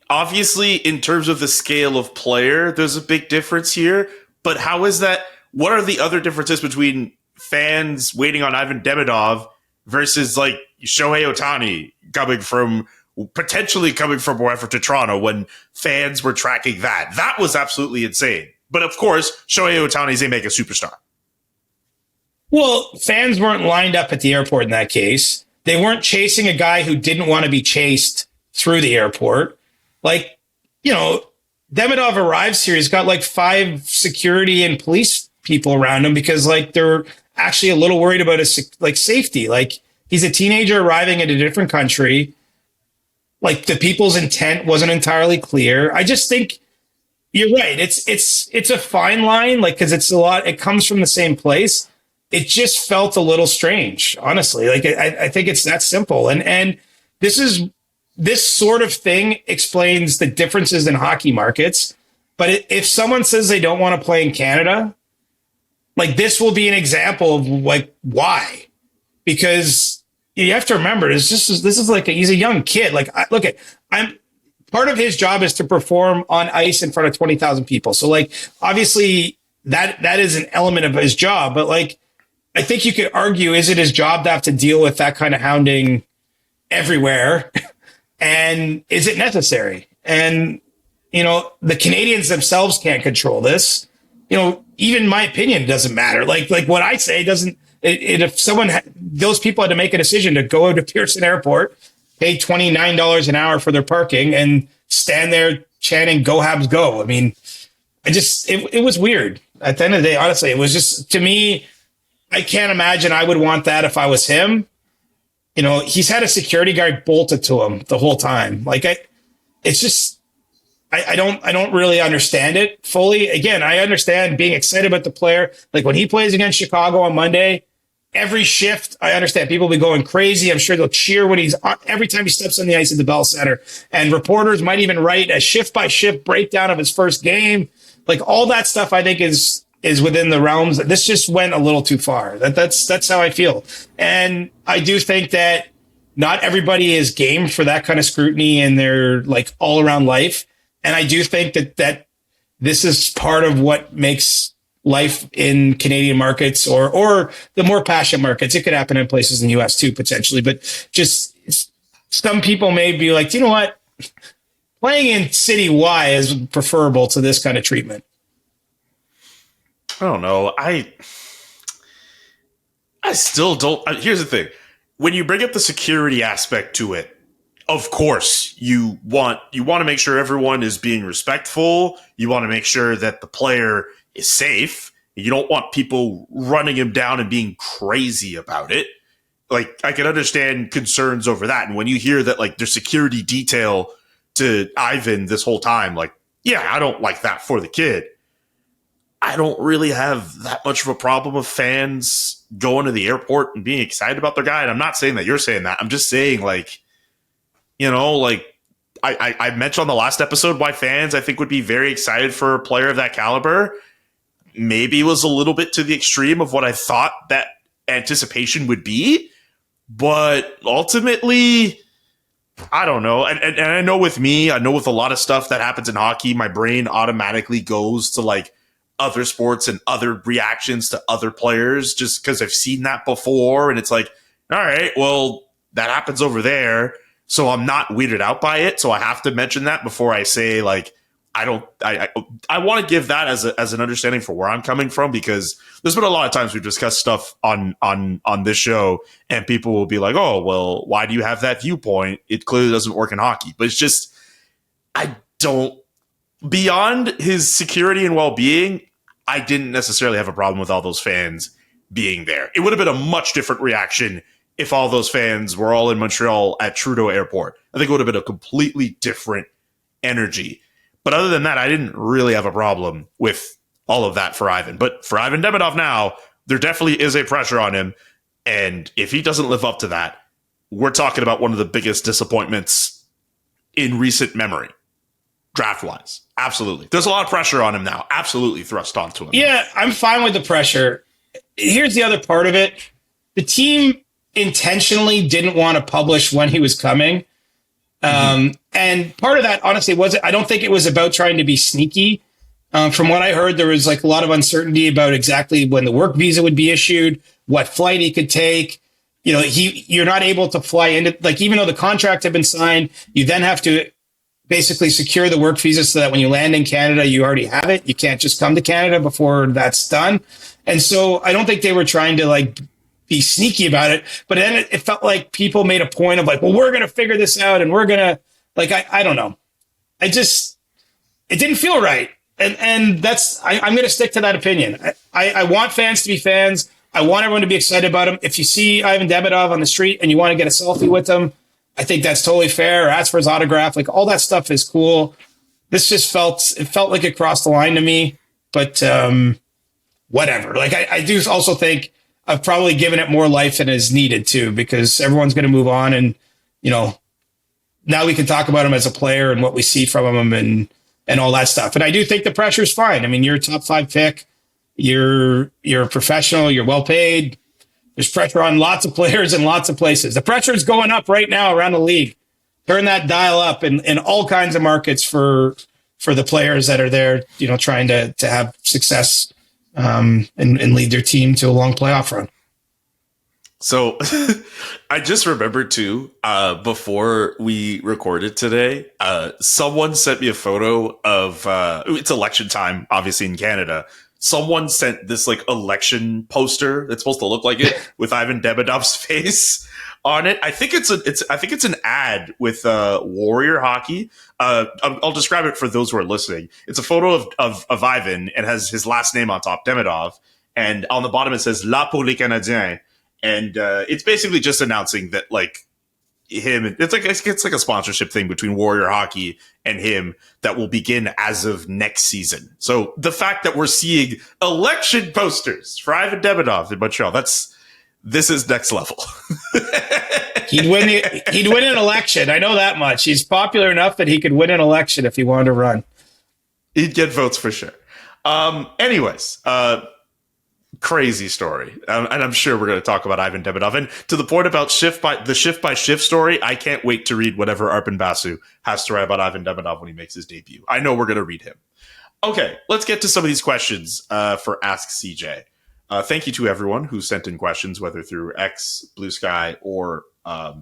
obviously in terms of the scale of player, there's a big difference here, but how is that? What are the other differences between fans waiting on Ivan Demidov versus like Shohei Ohtani potentially coming from wherever to Toronto when fans were tracking that? That was absolutely insane. But of course, Shohei Ohtani's a mega superstar. Well, fans weren't lined up at the airport in that case. They weren't chasing a guy who didn't want to be chased through the airport. Like, Demidov arrives here. He's got like 5 security and police people around him because like they're actually a little worried about his like safety. Like he's a teenager arriving in a different country. Like the people's intent wasn't entirely clear. I just think you're right. It's a fine line, like because it comes from the same place. It just felt a little strange, honestly. Like I think it's that simple. And this sort of thing explains the differences in hockey markets. But if someone says they don't want to play in Canada, like this will be an example of like why, because you have to remember this is like he's a young kid. Like I'm part of his job is to perform on ice in front of 20,000 people. So like obviously that is an element of his job, but like I think you could argue, is it his job to have to deal with that kind of hounding everywhere? And is it necessary? And, the Canadians themselves can't control this. Even my opinion doesn't matter. Like what I say doesn't, if those people had to make a decision to go to Pearson Airport, pay $29 an hour for their parking and stand there chanting, "Go Habs, go." I mean, it was weird. At the end of the day, honestly, it was just, to me, I can't imagine I would want that if I was him. He's had a security guard bolted to him the whole time. Like I don't really understand it fully. Again, I understand being excited about the player. Like when he plays against Chicago on Monday, every shift, I understand people will be going crazy. I'm sure they'll cheer when every time he steps on the ice at the Bell Center. And reporters might even write a shift by shift breakdown of his first game. Like all that stuff, I think is within the realms. This just went a little too far. That's how I feel. And I do think that not everybody is game for that kind of scrutiny in their like all around life. And I do think that this is part of what makes life in Canadian markets or the more passionate markets. It could happen in places in the US too, potentially, but just some people may be like, you know what? Playing in City Y is preferable to this kind of treatment. I don't know. I still don't. Here's the thing. When you bring up the security aspect to it, of course, you want to make sure everyone is being respectful. You want to make sure that the player is safe. You don't want people running him down and being crazy about it. Like, I can understand concerns over that. And when you hear that, like, there's security detail to Ivan this whole time, like, yeah, I don't like that for the kid. I don't really have that much of a problem with fans going to the airport and being excited about their guy. And I'm not saying that you're saying that. I'm just saying, like, I mentioned on the last episode why fans, I think, would be very excited for a player of that caliber. Maybe it was a little bit to the extreme of what I thought that anticipation would be. But ultimately, I don't know. And I know with me, I know with a lot of stuff that happens in hockey, my brain automatically goes to like other sports and other reactions to other players just because I've seen that before. And it's like, all right, well, that happens over there. So I'm not weirded out by it. So I have to mention that before I say, like, I want to give that as an understanding for where I'm coming from, because there's been a lot of times we've discussed stuff on this show and people will be like, oh, well, why do you have that viewpoint? It clearly doesn't work in hockey. But it's just, beyond his security and well-being, I didn't necessarily have a problem with all those fans being there. It would have been a much different reaction if all those fans were all in Montreal at Trudeau Airport. I think it would have been a completely different energy. But other than that, I didn't really have a problem with all of that for Ivan. But for Ivan Demidov now, there definitely is a pressure on him. And if he doesn't live up to that, we're talking about one of the biggest disappointments in recent memory, draft-wise. Absolutely. There's a lot of pressure on him now. Absolutely thrust onto him. Yeah, I'm fine with the pressure. Here's the other part of it. The team intentionally didn't want to publish when he was coming. And part of that, honestly, I don't think it was about trying to be sneaky. From what I heard, there was like a lot of uncertainty about exactly when the work visa would be issued, what flight he could take. You know, you're not able to fly into, like, even though the contract had been signed, you then have to basically secure the work visa so that when you land in Canada, you already have it. You can't just come to Canada before that's done. And so I don't think they were trying to like be sneaky about it, but then it felt like people made a point of like, well, we're going to figure this out and we're going to, like, I don't know. It didn't feel right. And that's, I'm going to stick to that opinion. I want fans to be fans. I want everyone to be excited about him. If you see Ivan Demidov on the street and you want to get a selfie with him, I think that's totally fair. Or ask for his autograph. Like, all that stuff is cool. This just felt like it crossed the line to me, but whatever. Like, I do also think I've probably given it more life than is needed too, because everyone's going to move on. And, you know, now we can talk about him as a player and what we see from him and all that stuff. And I do think the pressure's fine. I mean, you're a top 5 pick. You're a professional. You're well paid. There's pressure on lots of players in lots of places. The pressure is going up right now around the league. Turn that dial up in all kinds of markets for the players that are there, you know, trying to have success and lead their team to a long playoff run. So I just remembered too, before we recorded today, someone sent me a photo of, it's election time, obviously in Canada. Someone sent this like election poster that's supposed to look like it with Ivan Demidov's face on it. I think it's an ad with Warrior Hockey. I'll describe it for those who are listening. It's a photo of Ivan and has his last name on top, Demidov, and on the bottom it says "Là pour les Canadiens," and it's basically just announcing that like him. It's like a sponsorship thing between Warrior Hockey and him that will begin as of next season. So the fact that we're seeing election posters for Ivan Demidov in Montreal, this is next level. He'd win an election. I know that much. He's popular enough that he could win an election if he wanted to run. He'd get votes for sure. Anyways, crazy story. And I'm sure we're going to talk about Ivan Demidov. And to the point about the shift by shift story, I can't wait to read whatever Arpon Basu has to write about Ivan Demidov when he makes his debut. I know we're going to read him. Okay, let's get to some of these questions for Ask CJ. Thank you to everyone who sent in questions, whether through X, Blue Sky, or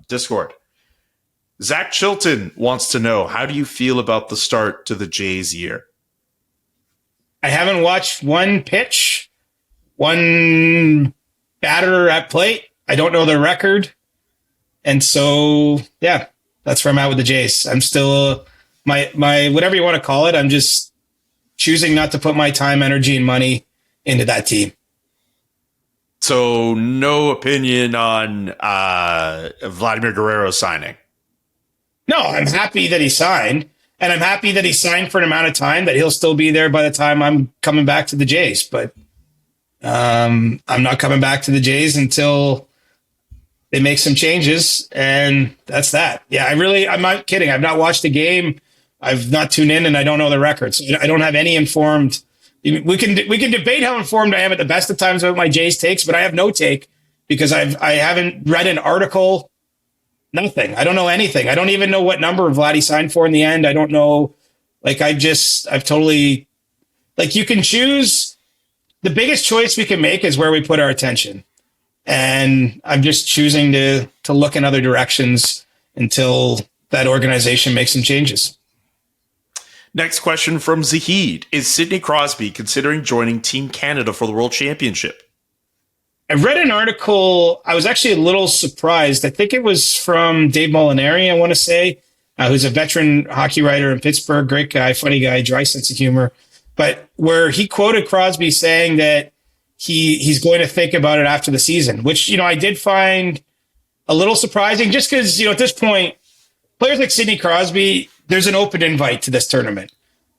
Discord. Zach Chilton wants to know, how do you feel about the start to the Jays year? I haven't watched one pitch, one batter at plate. I don't know their record. And so, yeah, that's where I'm at with the Jays. I'm still my whatever you want to call it. I'm just choosing not to put my time, energy, and money into that team. So no opinion on Vladimir Guerrero signing? No, I'm happy that he signed. And I'm happy that he signed for an amount of time that he'll still be there by the time I'm coming back to the Jays. But I'm not coming back to the Jays until they make some changes. And that's that. Yeah, I'm not kidding. I've not watched a game. I've not tuned in and I don't know the records. So I don't have any informed. We can debate how informed I am at the best of times about my Jays takes, but I have no take because I haven't read an article. Nothing. I don't know anything. I don't even know what number Vladdy signed for in the end. I don't know. Like, I've totally, like, you can choose. The biggest choice we can make is where we put our attention. And I'm just choosing to look in other directions until that organization makes some changes. Next question from Zahid. Is Sidney Crosby considering joining Team Canada for the World Championship? I read an article. I was actually a little surprised. I think it was from Dave Molinari, I want to say, who's a veteran hockey writer in Pittsburgh. Great guy, funny guy, dry sense of humor. But where he quoted Crosby saying that he's going to think about it after the season, which, I did find a little surprising just because, at this point, players like Sidney Crosby, there's an open invite to this tournament.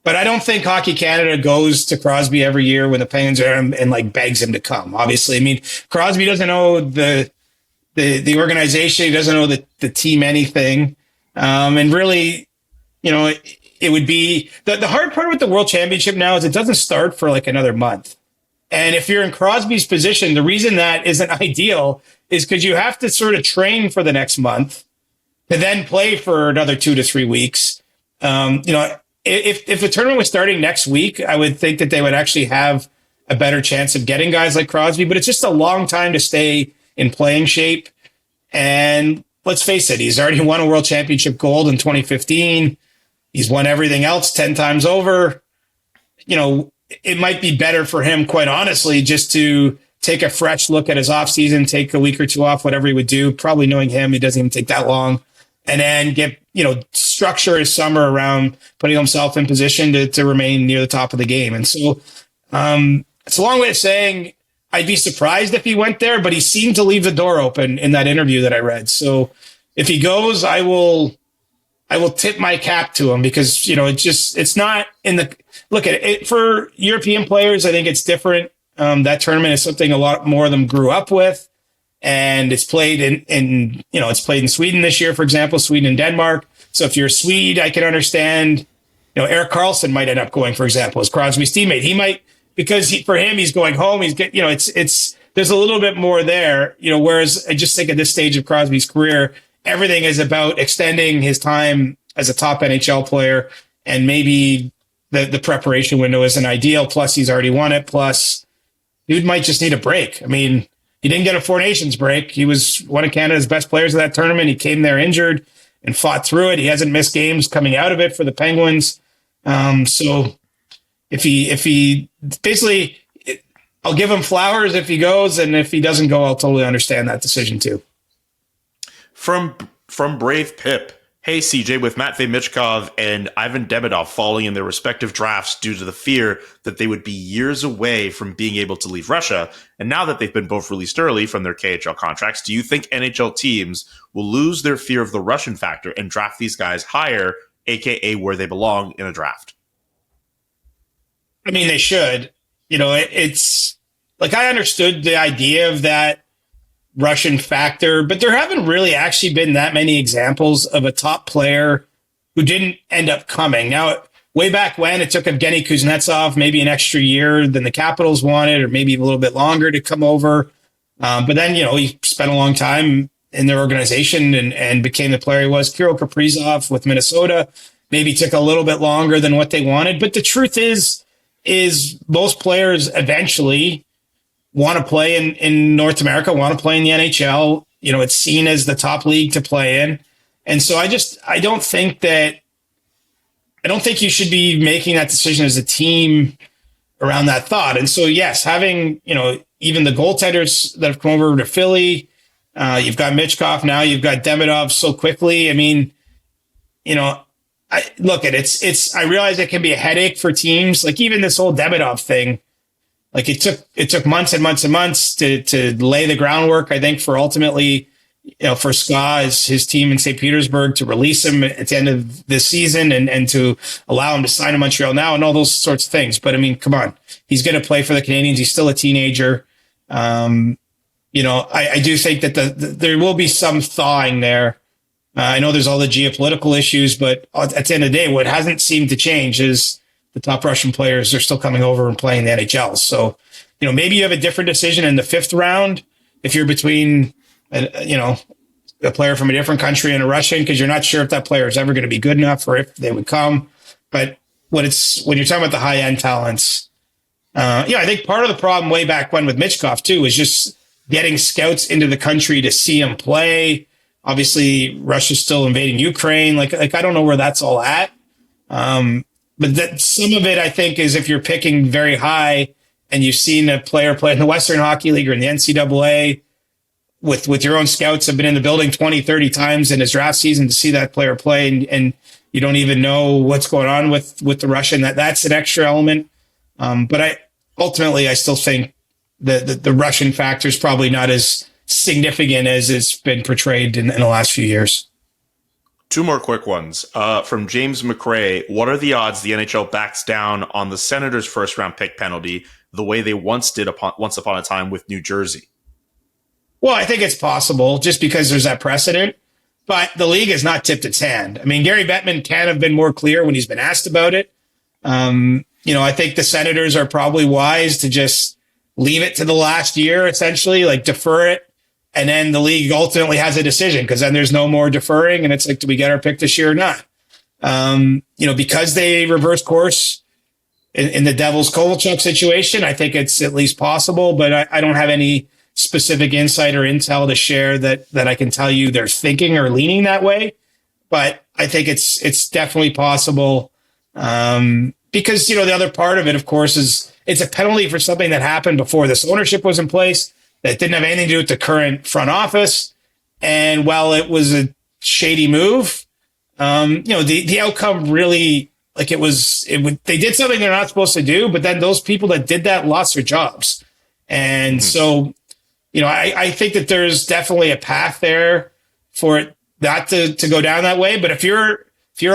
But I don't think Hockey Canada goes to Crosby every year when the Penguins are and like begs him to come. Obviously, I mean, Crosby doesn't owe the the organization. He doesn't know the team anything. And really, it would be the hard part with the World Championship now is it doesn't start for like another month. And if you're in Crosby's position, the reason that isn't ideal is because you have to sort of train for the next month to then play for another 2 to 3 weeks. If the tournament was starting next week, I would think that they would actually have a better chance of getting guys like Crosby, but it's just a long time to stay in playing shape. And let's face it, he's already won a World Championship gold in 2015. He's won everything else 10 times over. It might be better for him, quite honestly, just to take a fresh look at his offseason, take a week or two off, whatever he would do. Probably knowing him, he doesn't even take that long. And then structure his summer around putting himself in position to remain near the top of the game. And so it's a long way of saying I'd be surprised if he went there, but he seemed to leave the door open in that interview that I read. So if he goes, I will tip my cap to him because, it's not in the look at it for European players. I think it's different. That tournament is something a lot more of them grew up with. And it's played it's played in Sweden this year, for example, Sweden and Denmark. So if you're a Swede, I can understand, Erik Karlsson might end up going, for example, as Crosby's teammate. He might, because for him, he's going home. He's getting, there's a little bit more there, whereas I just think at this stage of Crosby's career, everything is about extending his time as a top NHL player. And maybe the preparation window isn't ideal. Plus he's already won it. Plus dude might just need a break. I mean, he didn't get a Four Nations break. He was one of Canada's best players of that tournament. He came there injured and fought through it. He hasn't missed games coming out of it for the Penguins. So if he basically, I'll give him flowers if he goes, and if he doesn't go, I'll totally understand that decision too. From Brave Pip, hey CJ, with Matvei Michkov and Ivan Demidov falling in their respective drafts due to the fear that they would be years away from being able to leave Russia, and now that they've been both released early from their KHL contracts, do you think NHL teams will lose their fear of the Russian factor and draft these guys higher, aka where they belong in a draft? I mean, they should. It's like I understood the idea of that Russian factor, but there haven't really actually been that many examples of a top player who didn't end up coming. Now, way back when, it took Evgeny Kuznetsov maybe an extra year than the Capitals wanted, or maybe a little bit longer to come over. But then, he spent a long time in their organization and became the player he was. Kirill Kaprizov with Minnesota maybe took a little bit longer than what they wanted. But the truth is most players eventually want to play in North America, want to play in the NHL. It's seen as the top league to play in. And so I don't think you should be making that decision as a team around that thought. And so, yes, having, even the goaltenders that have come over to Philly, you've got Michkov now, you've got Demidov so quickly. I mean, I realize it can be a headache for teams. Like even this whole Demidov thing, like it took months and months and months to lay the groundwork, I think, for ultimately, for SKA, his team in St. Petersburg, to release him at the end of this season and to allow him to sign in Montreal now and all those sorts of things. But I mean, come on, he's going to play for the Canadiens. He's still a teenager. I do think that there will be some thawing there. I know there's all the geopolitical issues, but at the end of the day, what hasn't seemed to change is the top Russian players are still coming over and playing the NHL. So, maybe you have a different decision in the 5th round if you're between, a player from a different country and a Russian, because you're not sure if that player is ever going to be good enough or if they would come. But when you're talking about the high end talents, I think part of the problem way back when with Michkov too is just getting scouts into the country to see him play. Obviously, Russia's still invading Ukraine. Like I don't know where that's all at. But that some of it, I think, is if you're picking very high and you've seen a player play in the Western Hockey League or in the NCAA with your own scouts have been in the building 20, 30 times in his draft season to see that player play and you don't even know what's going on with the Russian, that's an extra element. But I still think that the Russian factor is probably not as significant as it's been portrayed in the last few years. 2 more quick ones. From James McRae, what are the odds the NHL backs down on the Senators' first-round pick penalty the way they once did once upon a time with New Jersey? Well, I think it's possible just because there's that precedent, but the league has not tipped its hand. I mean, Gary Bettman can have been more clear when he's been asked about it. I think the Senators are probably wise to just leave it to the last year, essentially, like defer it. And then the league ultimately has a decision because then there's no more deferring. And it's like, do we get our pick this year or not? Because they reverse course in the Devils Kovalchuk situation, I think it's at least possible, but I don't have any specific insight or intel to share that I can tell you they're thinking or leaning that way. But I think it's definitely possible. Because, the other part of it, of course, is it's a penalty for something that happened before this ownership was in place that didn't have anything to do with the current front office. And while it was a shady move, the outcome really, they did something they're not supposed to do, but then those people that did that lost their jobs. And so, I think that there's definitely a path there for it not to go down that way. But if you're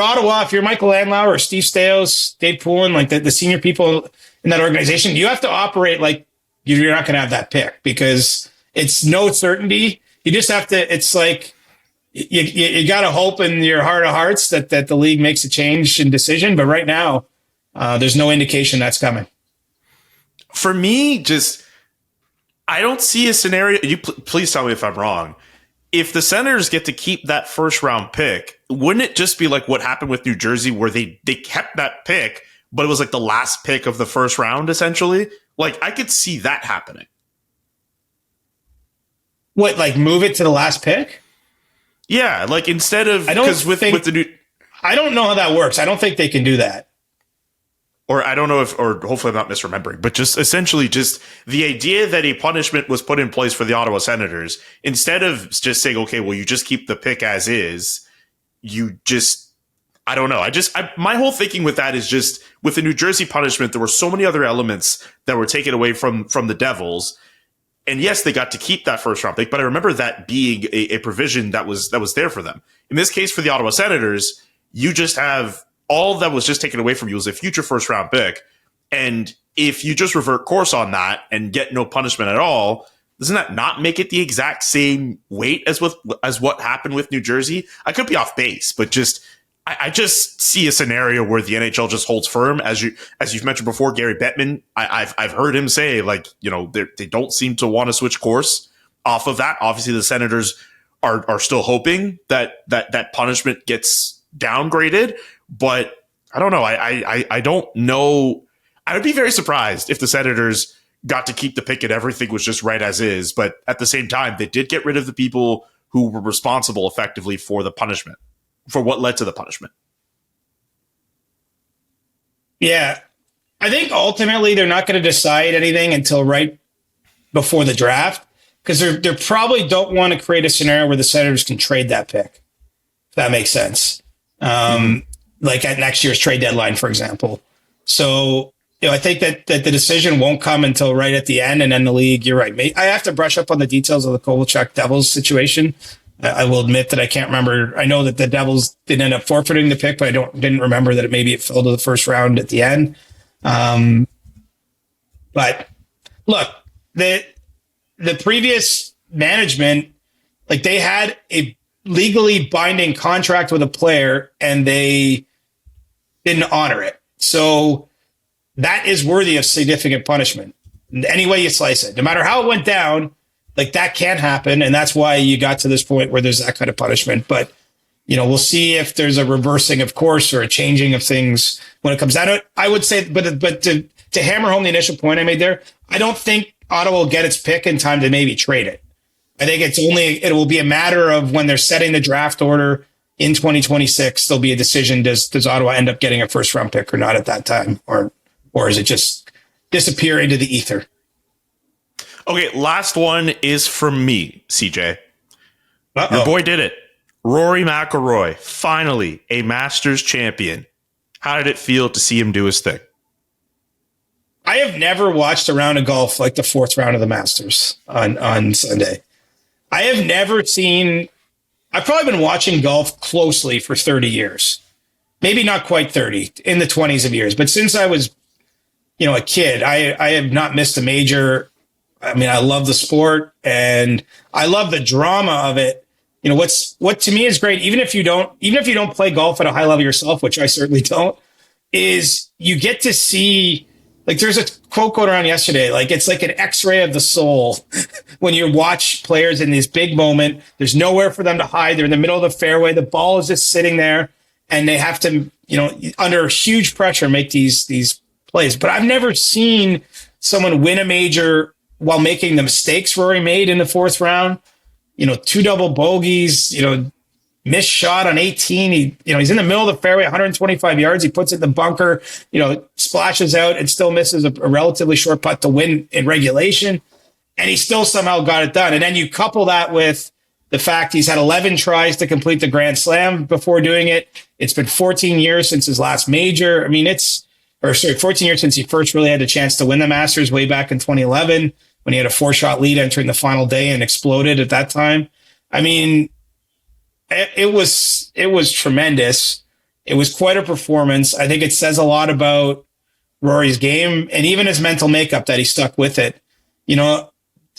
Ottawa, if you're Michael Landauer or Steve Stais, Dave Poulin, like the senior people in that organization, you have to operate like you're not going to have that pick because it's no certainty. You just have to, it's like, you got to hope in your heart of hearts that the league makes a change in decision. But right now, there's no indication that's coming. For me, I don't see a scenario. Please tell me if I'm wrong. If the Senators get to keep that first round pick, wouldn't it just be like what happened with New Jersey where they kept that pick, but it was like the last pick of the first round, essentially? Like, I could see that happening. What, like move it to the last pick? Yeah, like instead of, because with the new, I don't know how that works. I don't think they can do that. Or I don't know or hopefully I'm not misremembering, but just essentially just the idea that a punishment was put in place for the Ottawa Senators, instead of just saying, okay, well, you just keep the pick as is, I don't know. My whole thinking with that is just with the New Jersey punishment, there were so many other elements that were taken away from the Devils. And yes, they got to keep that first round pick, but I remember that being a provision that was there for them. In this case, for the Ottawa Senators, you just have all that was just taken away from you was a future first round pick. And if you just revert course on that and get no punishment at all, doesn't that not make it the exact same weight as what happened with New Jersey? I could be off base, but I just see a scenario where the NHL just holds firm, as you've mentioned before. Gary Bettman, I've heard him say, like, they don't seem to want to switch course off of that. Obviously, the Senators are still hoping that punishment gets downgraded, but I don't know. I don't know. I would be very surprised if the Senators got to keep the pick and everything was just right as is. But at the same time, they did get rid of the people who were responsible effectively for the punishment, for what led to the punishment. Yeah. I think ultimately they're not going to decide anything until right before the draft because they probably don't want to create a scenario where the Senators can trade that pick. If that makes sense. Like at next year's trade deadline, for example. So, I think that the decision won't come until right at the end. And then the league, you're right. I have to brush up on the details of the Kovalchuk Devils situation. I will admit that I can't remember. I know that the Devils did end up forfeiting the pick, but I didn't remember that it fell to the first round at the end. But look, the previous management, like they had a legally binding contract with a player and they didn't honor it. So that is worthy of significant punishment. Any way you slice it, no matter how it went down, like that can't happen. And that's why you got to this point where there's that kind of punishment. But, we'll see if there's a reversing of course or a changing of things when it comes down to it. I would say, but to hammer home the initial point I made there, I don't think Ottawa will get its pick in time to maybe trade it. I think it will be a matter of when they're setting the draft order in 2026, there'll be a decision. Does Ottawa end up getting a first round pick or not at that time? Or is it just disappear into the ether? Okay, last one is from me, CJ. Uh-oh. Your boy did it. Rory McIlroy, finally a Masters champion. How did it feel to see him do his thing? I have never watched a round of golf like the fourth round of the Masters on Sunday. I have never seen... I've probably been watching golf closely for 30 years. Maybe not quite 30, in the 20s of years. But since I was, a kid, I have not missed a major I mean, I love the sport and I love the drama of it. You know, what to me is great, even if you don't play golf at a high level yourself, which I certainly don't, is you get to see, like, there's a quote going around yesterday, like, it's like an x-ray of the soul when you watch players in this big moment. There's nowhere for them to hide. They're in the middle of the fairway. The ball is just sitting there and they have to, you know, under huge pressure, make these plays. But I've never seen someone win a major while making the mistakes Rory made in the fourth round. You know, 2 double bogeys, you know, missed shot on 18. He's in the middle of the fairway, 125 yards. He puts it in the bunker, you know, splashes out and still misses a relatively short putt to win in regulation. And he still somehow got it done. And then you couple that with the fact he's had 11 tries to complete the Grand Slam before doing it. It's been 14 years since his last major. I mean, 14 years since he first really had a chance to win the Masters way back in 2011 when he had a 4-shot lead entering the final day and exploded at that time. I mean, it was tremendous. It was quite a performance. I think it says a lot about Rory's game and even his mental makeup that he stuck with it. You know,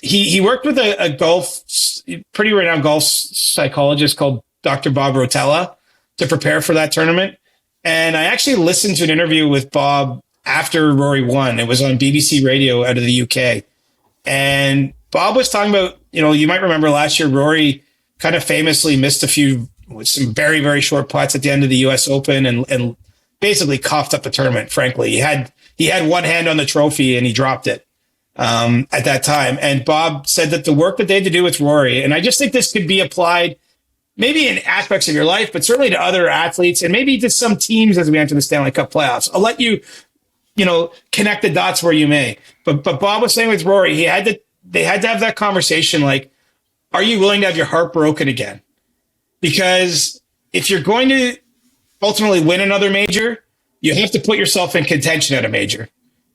he worked with a pretty renowned golf psychologist called Dr. Bob Rotella to prepare for that tournament. And I actually listened to an interview with Bob after Rory won. It was on BBC Radio out of the UK. And Bob was talking about, you know, you might remember last year, Rory kind of famously missed some very, very short putts at the end of the US Open and basically coughed up the tournament, frankly. He had one hand on the trophy and he dropped it at that time. And Bob said that the work that they had to do with Rory, and I just think this could be applied maybe in aspects of your life, but certainly to other athletes and maybe to some teams as we enter the Stanley Cup playoffs. I'll let you, you know, connect the dots where you may. But Bob was saying with Rory, they had to have that conversation like, are you willing to have your heart broken again? Because if you're going to ultimately win another major, you have to put yourself in contention at a major.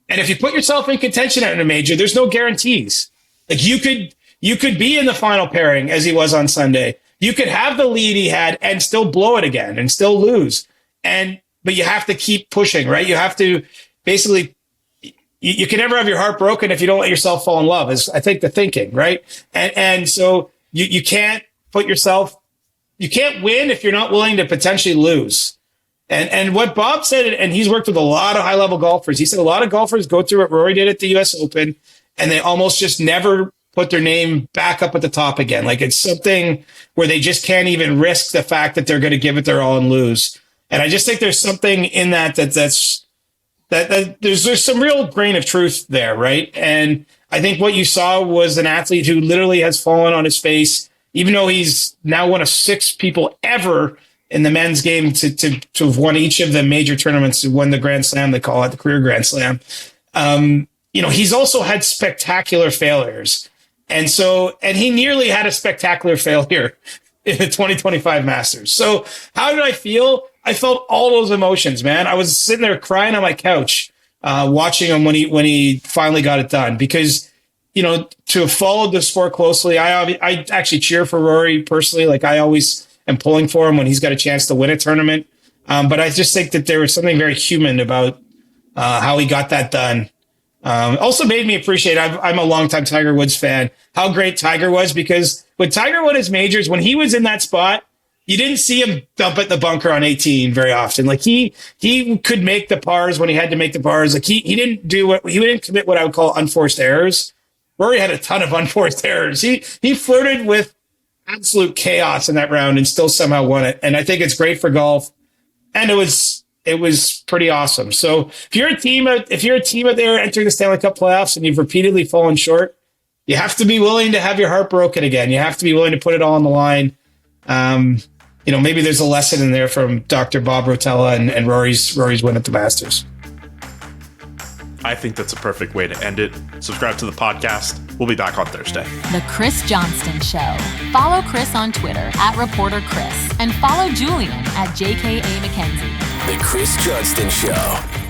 And if you put yourself in contention at a major, there's no guarantees. Like you could be in the final pairing as he was on Sunday. You could have the lead he had and still blow it again and still lose. But you have to keep pushing, right? You have to basically, you can never have your heart broken if you don't let yourself fall in love, is I think the thinking, right? And so you can't you can't win if you're not willing to potentially lose. And what Bob said, and he's worked with a lot of high level golfers, he said a lot of golfers go through what Rory did at the US Open and they almost just never put their name back up at the top again. Like it's something where they just can't even risk the fact that they're going to give it their all and lose. And I just think there's something in that there's some real grain of truth there, right? And I think what you saw was an athlete who literally has fallen on his face, even though he's now one of 6 people ever in the men's game to have won each of the major tournaments, to win the Grand Slam, they call it the career Grand Slam. You know, he's also had spectacular failures. And he nearly had a spectacular failure in the 2025 Masters. So how did I feel? I felt all those emotions, man. I was sitting there crying on my couch, watching him when he finally got it done, because, you know, to have followed the sport closely, I actually cheer for Rory personally. Like I always am pulling for him when he's got a chance to win a tournament. But I just think that there was something very human about how he got that done. Also made me appreciate, I'm a longtime Tiger Woods fan, how great Tiger was, because when Tiger won his majors, when he was in that spot, you didn't see him dump at the bunker on 18 very often. Like he could make the pars when he had to make the pars. Like he didn't commit what I would call unforced errors. Rory had a ton of unforced errors. He flirted with absolute chaos in that round and still somehow won it. And I think it's great for golf. And it was pretty awesome. So if you're a team out there entering the Stanley Cup playoffs and you've repeatedly fallen short, you have to be willing to have your heart broken again. You have to be willing to put it all on the line. You know, maybe there's a lesson in there from Dr. Bob Rotella and Rory's win at the Masters. I think that's a perfect way to end it. Subscribe to the podcast. We'll be back on Thursday. The Chris Johnston Show. Follow Chris on Twitter @ReporterChris and follow Julian @JKA McKenzie. The Chris Johnston Show.